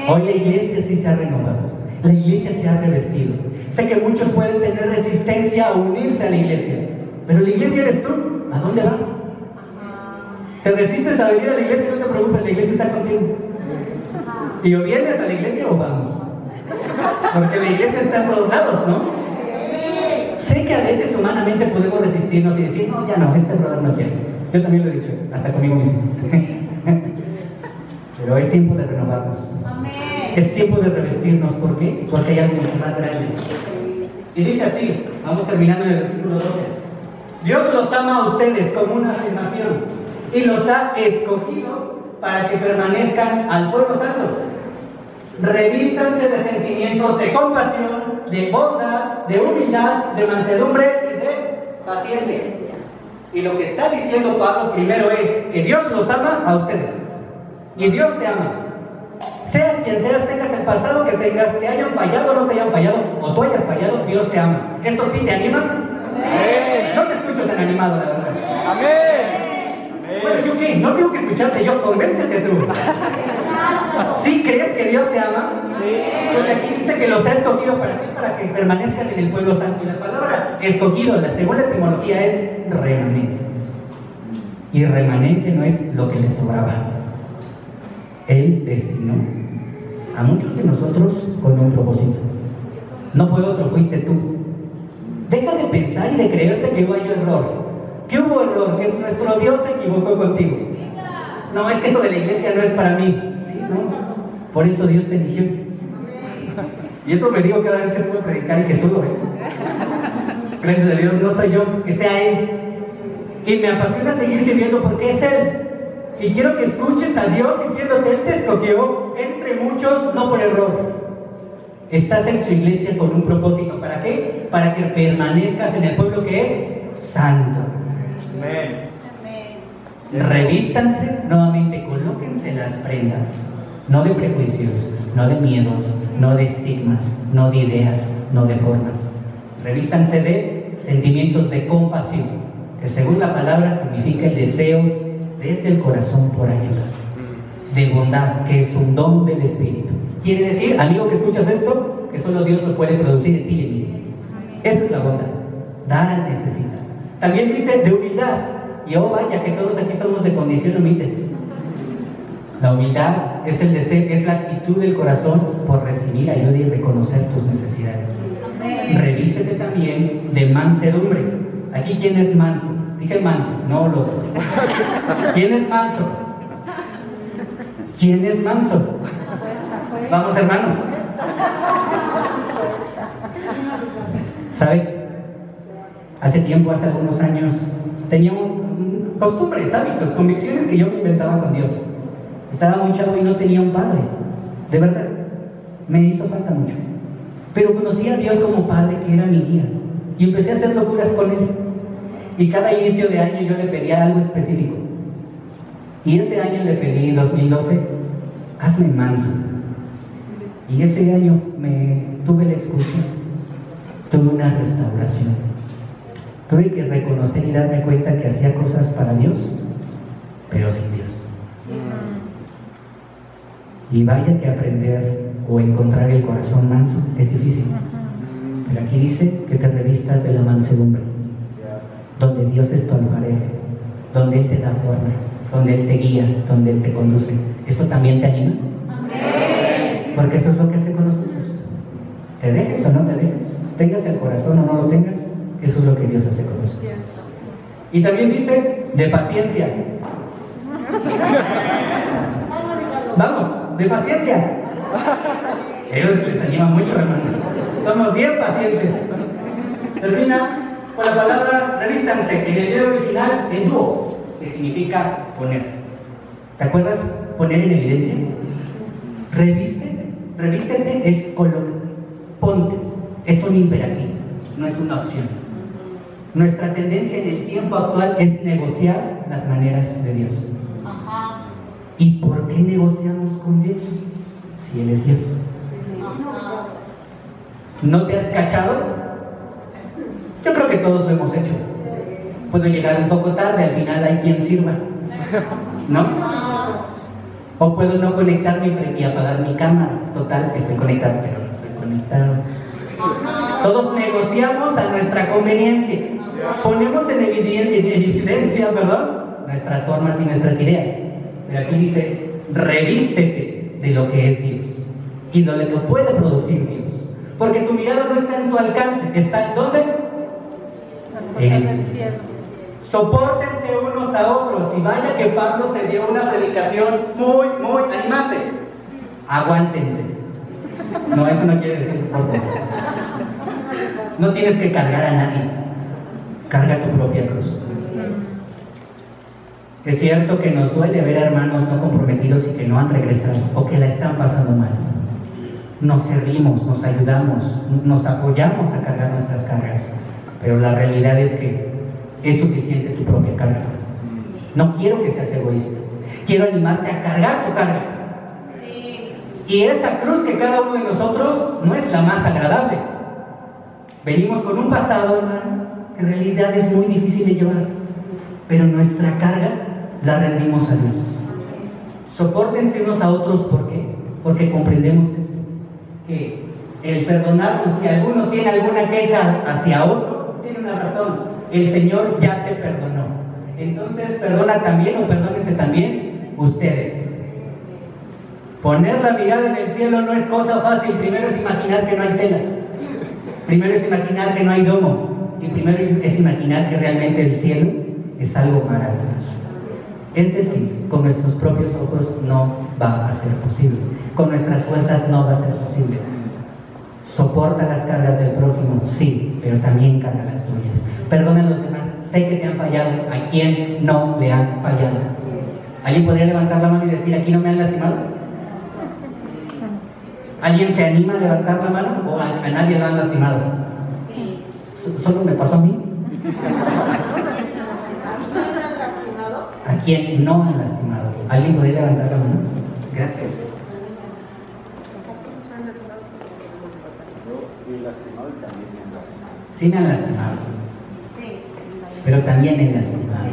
Hoy la iglesia sí se ha renovado. La iglesia se ha revestido. Sé que muchos pueden tener resistencia a unirse a la iglesia, pero la iglesia eres tú. ¿A dónde vas? ¿Te resistes a venir a la iglesia? No te preocupes, la iglesia está contigo. Y o vienes a la iglesia o vamos. Porque la iglesia está en todos lados, ¿no? Sé que a veces humanamente podemos resistirnos y decir, no, ya no, este brother no quiere. Yo también lo he dicho, hasta conmigo mismo. Pero es tiempo de renovarnos. Es tiempo de revestirnos. ¿Por qué? Porque hay algo mucho más grande. Y dice así, vamos terminando en el versículo 12. Dios los ama a ustedes como una afirmación y los ha escogido para que permanezcan al pueblo santo. Revístanse de sentimientos de compasión, de bondad, de humildad, de mansedumbre y de paciencia. Y lo que está diciendo Pablo primero es que Dios los ama a ustedes. Y Dios te ama. Seas quien seas, tengas el pasado que tengas, te hayan fallado o no te hayan fallado, o tú hayas fallado, Dios te ama. ¿Esto sí te anima? Amén. No te escucho tan animado, la verdad. Amén. Bueno, ¿yo qué? No tengo que escucharte yo, convéncete tú. ¿Sí crees que Dios te ama? Porque aquí dice que los ha escogido para ti, para que permanezcan en el pueblo santo. Y la palabra escogido, la segunda etimología es remanente. Y remanente no es lo que le sobraba. Él destinó a muchos de nosotros con un propósito. No fue otro, fuiste tú. Deja de pensar y de creerte que hubo error. ¿Qué hubo error? Que nuestro Dios se equivocó contigo. No, es que esto de la iglesia no es para mí. Sí, no. Por eso Dios te eligió. Y eso me digo cada vez que subo a predicar y que subo. Gracias a Dios, no soy yo, que sea Él. Y me apasiona seguir sirviendo porque es Él. Y quiero que escuches a Dios diciendo que Él te escogió entre muchos, no por error. Estás en su iglesia con un propósito. ¿Para qué? Para que permanezcas en el pueblo que es santo. Amén. Revístanse, nuevamente colóquense las prendas, no de prejuicios, no de miedos, no de estigmas, no de ideas, no de formas. Revístanse de sentimientos de compasión, que según la palabra significa el deseo desde el corazón por ayudar. De bondad, que es un don del Espíritu. Quiere decir, amigo que escuchas esto, que solo Dios lo puede producir en ti y en mí. Esa es la bondad, dar al necesitar. También dice de humildad. Y oh vaya que todos aquí somos de condición humilde. La humildad es el deseo, es la actitud del corazón por recibir ayuda y reconocer tus necesidades. Revístete también de mansedumbre. Aquí, ¿quién es manso? Dije manso, no lo otro. ¿Quién es manso? ¿Quién es manso? Vamos, hermanos. ¿Sabes? Hace tiempo, hace algunos años, tenía costumbres, hábitos, convicciones que yo me inventaba con Dios. Estaba muy chavo y no tenía un padre. De verdad, me hizo falta mucho. Pero conocí a Dios como padre, que era mi guía. Y empecé a hacer locuras con Él. Y cada inicio de año yo le pedía algo específico. Y ese año le pedí, 2012, hazme manso. Y ese año tuve la expulsión. Tuve una restauración. Tuve que reconocer y darme cuenta que hacía cosas para Dios, pero sin Dios. Y vaya que aprender o encontrar el corazón manso es difícil. Pero aquí dice que te revistas de la mansedumbre, donde Dios es tu alfarero, donde Él te da forma, donde Él te guía, donde Él te conduce. ¿Esto también te anima? Porque eso es lo que hace con nosotros. Te dejes o no te dejes, tengas el corazón o no lo tengas, eso es lo que Dios hace con nosotros. Y también dice de paciencia. Vamos, de paciencia. Ellos les anima mucho, hermanos. Somos bien pacientes. Termina con la palabra revístanse, en el griego original en dúo, que significa poner. ¿Te acuerdas poner en evidencia? Revístete es colocar, ponte, es un imperativo, no es una opción. Nuestra tendencia en el tiempo actual es negociar las maneras de Dios. ¿Y por qué negociamos con Dios? Si Él es Dios. ¿No te has cachado? Yo creo que todos lo hemos hecho. Puedo llegar un poco tarde, al final hay quien sirva, ¿no? O puedo no conectarme y apagar mi cámara. Total, estoy conectado, pero no estoy conectado. Todos negociamos a nuestra conveniencia. Ponemos en evidencia, ¿verdad?, nuestras formas y nuestras ideas. Pero aquí dice, revístete de lo que es Dios y de lo que puede producir Dios. Porque tu mirada no está en tu alcance. ¿Está en dónde? En el cielo. Sopórtense unos a otros. Y vaya que Pablo se dio una predicación muy animante. Aguántense. No, eso no quiere decir sopórtense. No tienes que cargar a nadie. Carga tu propia cruz. Es cierto que nos duele ver a hermanos no comprometidos y que no han regresado o que la están pasando mal. Nos servimos, nos ayudamos, nos apoyamos a cargar nuestras cargas, pero la realidad es que es suficiente tu propia carga. No quiero que seas egoísta, quiero animarte a cargar tu carga. Y esa cruz que cada uno de nosotros no es la más agradable. Venimos con un pasado, hermano, que en realidad es muy difícil de llevar, pero nuestra carga la rendimos a Dios. Sopórtense unos a otros, ¿por qué? Porque comprendemos esto, que el perdonarnos, si alguno tiene alguna queja hacia otro, tiene una razón. El Señor ya te perdonó. Entonces perdona también, o perdónense también ustedes. Poner la mirada en el cielo no es cosa fácil. Primero es imaginar que no hay tela, primero es imaginar que no hay domo, y primero es imaginar que realmente el cielo es algo maravilloso. Es decir, con nuestros propios ojos no va a ser posible, con nuestras fuerzas no va a ser posible. Soporta las cargas del prójimo, sí, pero también carga las tuyas. Perdona a los demás, sé que te han fallado. ¿A quién no le han fallado? ¿Alguien podría levantar la mano y decir, aquí no me han lastimado? ¿Alguien se anima a levantar la mano o a nadie lo han lastimado? ¿Solo me pasó a mí? ¿A quién no han lastimado? ¿Alguien podría levantar la mano? Gracias. Sí me han lastimado, pero también he lastimado.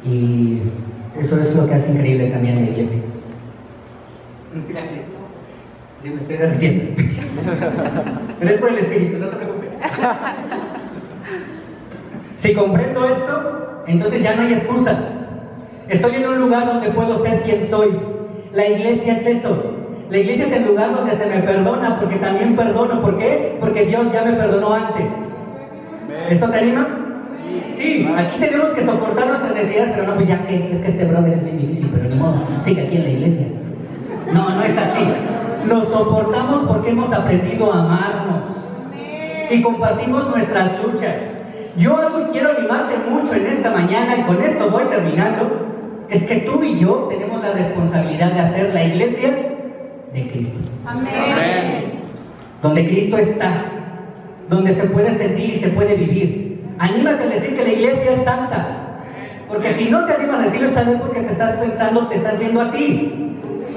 Y eso es lo que hace increíble también la iglesia. Gracias. Yo me estoy derritiendo. Pero es por el Espíritu, no se preocupe. Si comprendo esto, entonces ya no hay excusas. Estoy en un lugar donde puedo ser quien soy. La iglesia es eso. La iglesia es el lugar donde se me perdona, porque también perdono. ¿Por qué? Porque Dios ya me perdonó antes. ¿Eso te anima? Sí, aquí tenemos que soportar nuestras necesidades, pero no, pues ya que es que este brother es bien difícil, pero ni modo, sigue aquí en la iglesia. No, no es así. Lo soportamos porque hemos aprendido a amarnos y compartimos nuestras luchas. Yo algo quiero animarte mucho en esta mañana, y con esto voy terminando, es que tú y yo tenemos la responsabilidad de hacer la iglesia de Cristo. Amén. Donde Cristo está, donde se puede sentir y se puede vivir. Anímate a decir que la iglesia es santa, porque si no te animas a decirlo, esta vez porque te estás pensando, te estás viendo a ti.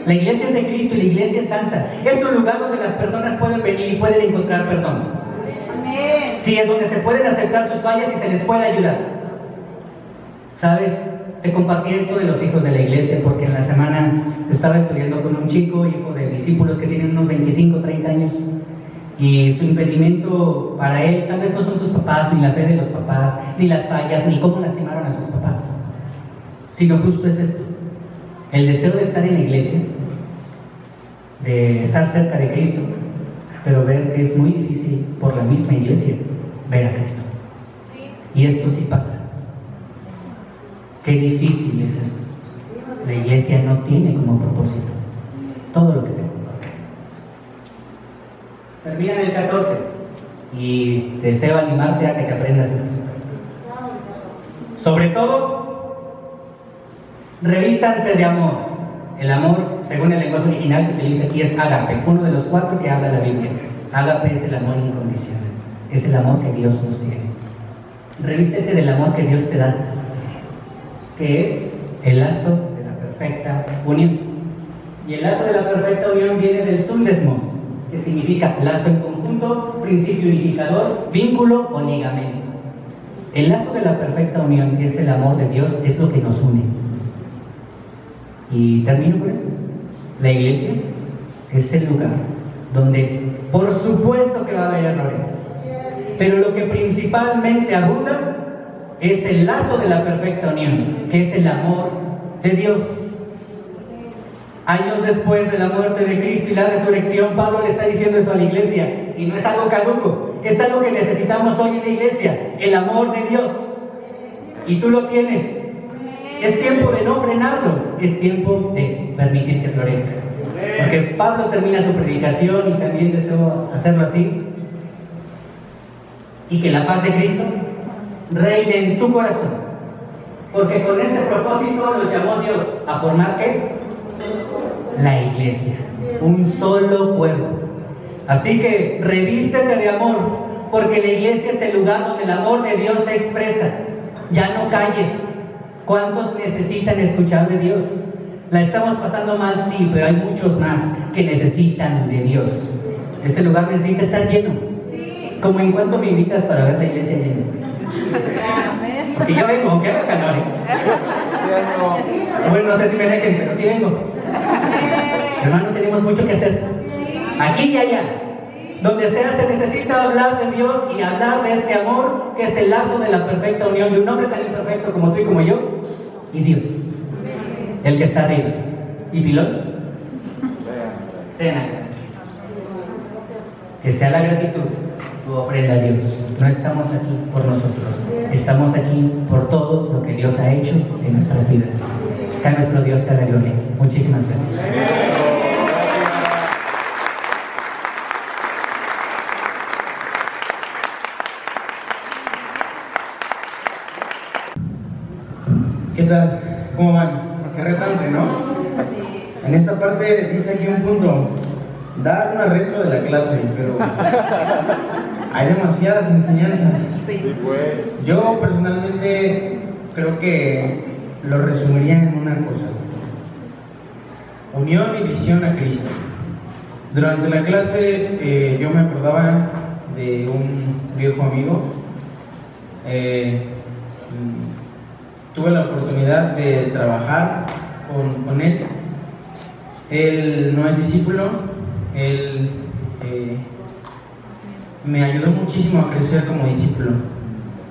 La iglesia es de Cristo y la iglesia es santa. Es un lugar donde las personas pueden venir y pueden encontrar perdón. Amén. Sí, es donde se pueden aceptar sus fallas y se les puede ayudar. ¿Sabes? Te compartí esto de los hijos de la iglesia porque en la semana estaba estudiando con un chico, hijo de discípulos que tienen unos 25, 30 años, y su impedimento para él tal vez no son sus papás, ni la fe de los papás, ni las fallas, ni cómo lastimaron a sus papás, sino justo es esto: el deseo de estar en la iglesia, de estar cerca de Cristo, pero ver que es muy difícil por la misma iglesia ver a Cristo. Y esto sí pasa. Qué difícil es esto. La iglesia no tiene como propósito todo lo que tengo. Termina en el 14 y deseo animarte a que te aprendas esto. Sobre todo, revístanse de amor. El amor, según el lenguaje original que utiliza aquí, es ágape, uno de los 4 que habla la Biblia. Ágape es el amor incondicional, es el amor que Dios nos tiene. Revístete del amor que Dios te da, que es el lazo de la perfecta unión. Y el lazo de la perfecta unión viene del sundesmo, que significa lazo en conjunto, principio unificador, vínculo o ligamento. El lazo de la perfecta unión, que es el amor de Dios, es lo que nos une. Y termino con esto. La iglesia es el lugar donde, por supuesto que va a haber errores, pero lo que principalmente abunda es el lazo de la perfecta unión, que es el amor de Dios. Años después de la muerte de Cristo y la resurrección, Pablo le está diciendo eso a la iglesia, y no es algo caduco, es algo que necesitamos hoy en la iglesia, el amor de Dios. Y tú lo tienes. Es tiempo de no frenarlo, es tiempo de permitir que florezca. Porque Pablo termina su predicación, y también deseo hacerlo así, y que la paz de Cristo reine en tu corazón, porque con este propósito nos llamó Dios a formar ¿qué? La iglesia, un solo pueblo. Así que revístete de amor, porque la iglesia es el lugar donde el amor de Dios se expresa. Ya no calles. ¿Cuántos necesitan escuchar de Dios? La estamos pasando mal, sí, pero hay muchos más que necesitan de Dios. Este lugar necesita estar lleno. Como en cuanto me invitas para ver la iglesia llena. Porque yo vengo, aunque haga calor, Bueno, no sé si me dejen, pero sí vengo. Hermano, tenemos mucho que hacer. Aquí y allá. Donde sea se necesita hablar de Dios y hablar de este amor, que es el lazo de la perfecta unión de un hombre tan imperfecto como tú y como yo, y Dios, el que está arriba. ¿Y Pilón? Cena. Que sea la gratitud tu ofrenda a Dios. No estamos aquí por nosotros, estamos aquí por todo lo que Dios ha hecho en nuestras vidas. Que a nuestro Dios sea la gloria. Muchísimas gracias. ¿Qué tal? ¿Cómo van? Qué retante, ¿no? En esta parte dice aquí un punto: dar una retro de la clase, pero hay demasiadas enseñanzas. Sí, pues. Yo personalmente creo que lo resumiría en una cosa: unión y visión a Cristo. Durante la clase yo me acordaba de un viejo amigo. Tuve la oportunidad de trabajar con él. Él no es discípulo, él me ayudó muchísimo a crecer como discípulo,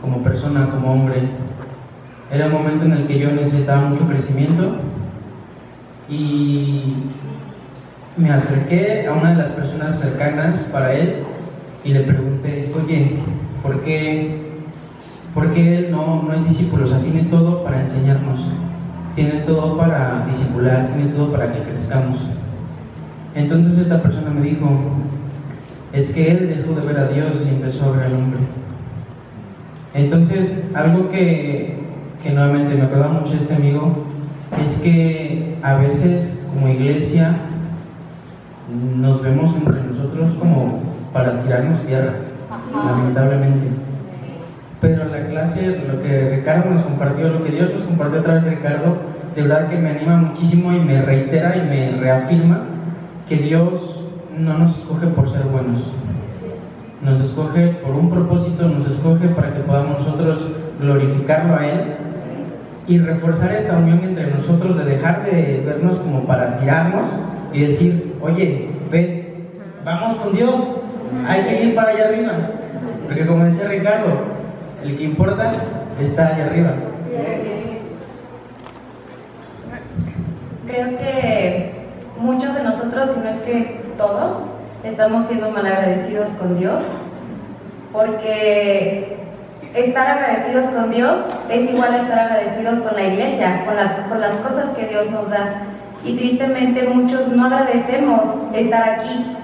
como persona, como hombre. Era un momento en el que yo necesitaba mucho crecimiento y me acerqué a una de las personas cercanas para él y le pregunté: oye, ¿por qué él no es discípulo? O sea, tiene todo para enseñarnos, tiene todo para discipular, tiene todo para que crezcamos. Entonces esta persona me dijo: es que él dejó de ver a Dios y empezó a ver al hombre. Entonces, algo que nuevamente me acuerda mucho de este amigo es que a veces como iglesia nos vemos entre nosotros como para tirarnos tierra, lamentablemente. Pero la clase, lo que Ricardo nos compartió, lo que Dios nos compartió a través de Ricardo, de verdad que me anima muchísimo y me reitera y me reafirma que Dios no nos escoge por ser buenos, nos escoge por un propósito, nos escoge para que podamos nosotros glorificarlo a Él y reforzar esta unión entre nosotros, de dejar de vernos como para tirarnos y decir: oye, ven, vamos con Dios, hay que ir para allá arriba, porque como decía Ricardo, el que importa está allá arriba. Creo que muchos de nosotros, si no es que todos, estamos siendo malagradecidos con Dios, porque estar agradecidos con Dios es igual a estar agradecidos con la iglesia, con las cosas que Dios nos da. Y tristemente muchos no agradecemos estar aquí,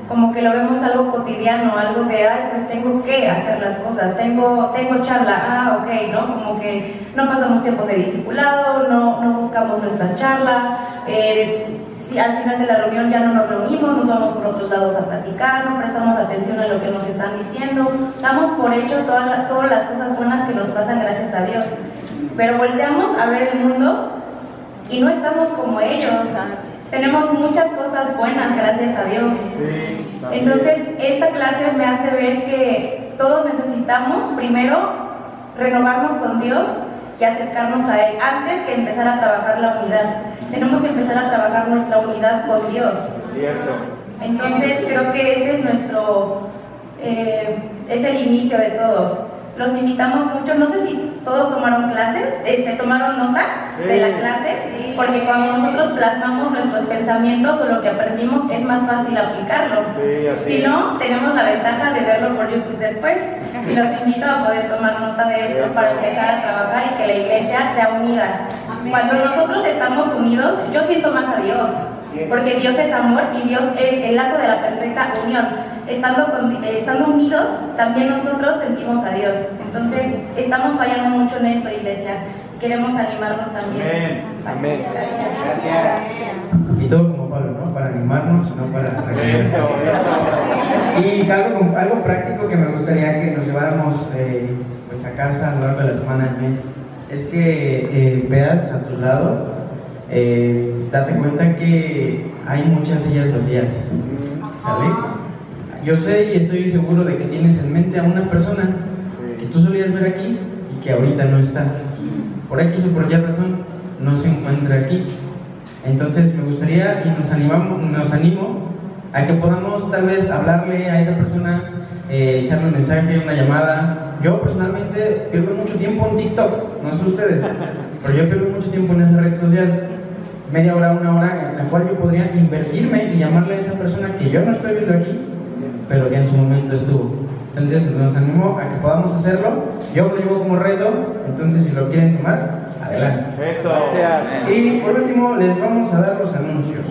como que lo vemos algo cotidiano, algo de: ay, pues tengo que hacer las cosas, tengo charla, ok, ¿no? Como que no pasamos tiempos de discipulado, no buscamos nuestras charlas, si al final de la reunión ya no nos reunimos, nos vamos por otros lados a platicar, no prestamos atención a lo que nos están diciendo, damos por hecho todas las cosas buenas que nos pasan gracias a Dios, pero volteamos a ver el mundo y no estamos como ellos. Tenemos muchas cosas buenas, gracias a Dios. Entonces, esta clase me hace ver que todos necesitamos primero renovarnos con Dios y acercarnos a Él antes que empezar a trabajar la unidad. Tenemos que empezar a trabajar nuestra unidad con Dios. Cierto. Entonces, creo que ese es es el inicio de todo. Los invitamos mucho, no sé si todos tomaron clases, tomaron nota de la clase, porque cuando nosotros plasmamos nuestros pensamientos o lo que aprendimos es más fácil aplicarlo. Si no, tenemos la ventaja de verlo por YouTube después, y los invito a poder tomar nota de esto para empezar a trabajar y que la iglesia sea unida. Cuando nosotros estamos unidos, yo siento más a Dios, porque Dios es amor y Dios es el lazo de la perfecta unión. Estando unidos, también nosotros sentimos a Dios. Entonces, estamos fallando mucho en eso, iglesia. Queremos animarnos también. Amén. Y todo como Pablo, ¿no? Para animarnos, no para regañarnos. Y algo práctico que me gustaría que nos lleváramos pues a casa a lo largo de la semana, el mes, es que veas a tu lado, date cuenta que hay muchas sillas vacías, ¿sale? Yo sé y estoy seguro de que tienes en mente a una persona que tú solías ver aquí y que ahorita no está. Por X o por Y razón no se encuentra aquí. Entonces me gustaría y nos animo a que podamos tal vez hablarle a esa persona, echarle un mensaje, una llamada. Yo personalmente pierdo mucho tiempo en TikTok, no sé ustedes, pero yo pierdo mucho tiempo en esa red social. Media hora, una hora, en la cual yo podría invertirme y llamarle a esa persona que yo no estoy viendo aquí, pero que en su momento estuvo. Entonces nos animo a que podamos hacerlo. Yo lo llevo como reto, entonces si lo quieren tomar, adelante. Eso. Gracias. Y por último les vamos a dar los anuncios,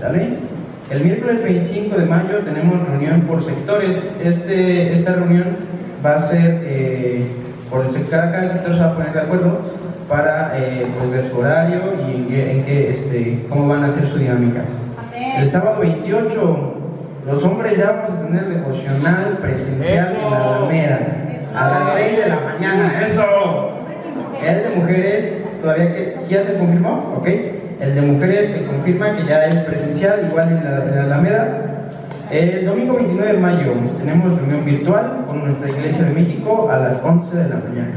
¿sale? El miércoles 25 de mayo tenemos reunión por sectores. Esta reunión va a ser por el sector, cada sector se va a poner de acuerdo para pues, ver su horario y cómo van a hacer su dinámica. El sábado 28 los hombres ya vamos a tener devocional presencial en la Alameda a las 6 de la mañana. ¡Eso! El de mujeres, todavía que ya se confirmó, ¿ok? El de mujeres se confirma que ya es presencial, igual en la Alameda. El domingo 29 de mayo tenemos reunión virtual con nuestra Iglesia de México a las 11 de la mañana.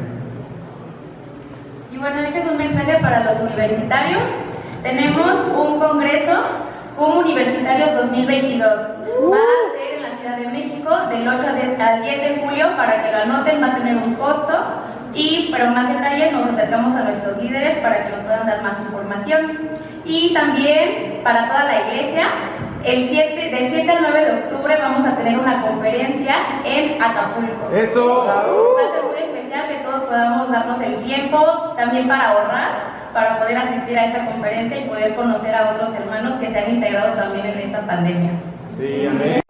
Y bueno, este es un mensaje para los universitarios. Tenemos un congreso como Universitarios 2022. Va a ser en la Ciudad de México del 8 al 10 de julio, para que lo anoten, va a tener un costo. Y para más detalles nos acercamos a nuestros líderes para que nos puedan dar más información. Y también para toda la iglesia, del 7 al 9 de octubre vamos a tener una conferencia en Acapulco. Eso. Va a ser muy especial que todos podamos darnos el tiempo también para ahorrar, para poder asistir a esta conferencia y poder conocer a otros hermanos que se han integrado también en esta pandemia. Sí, amén.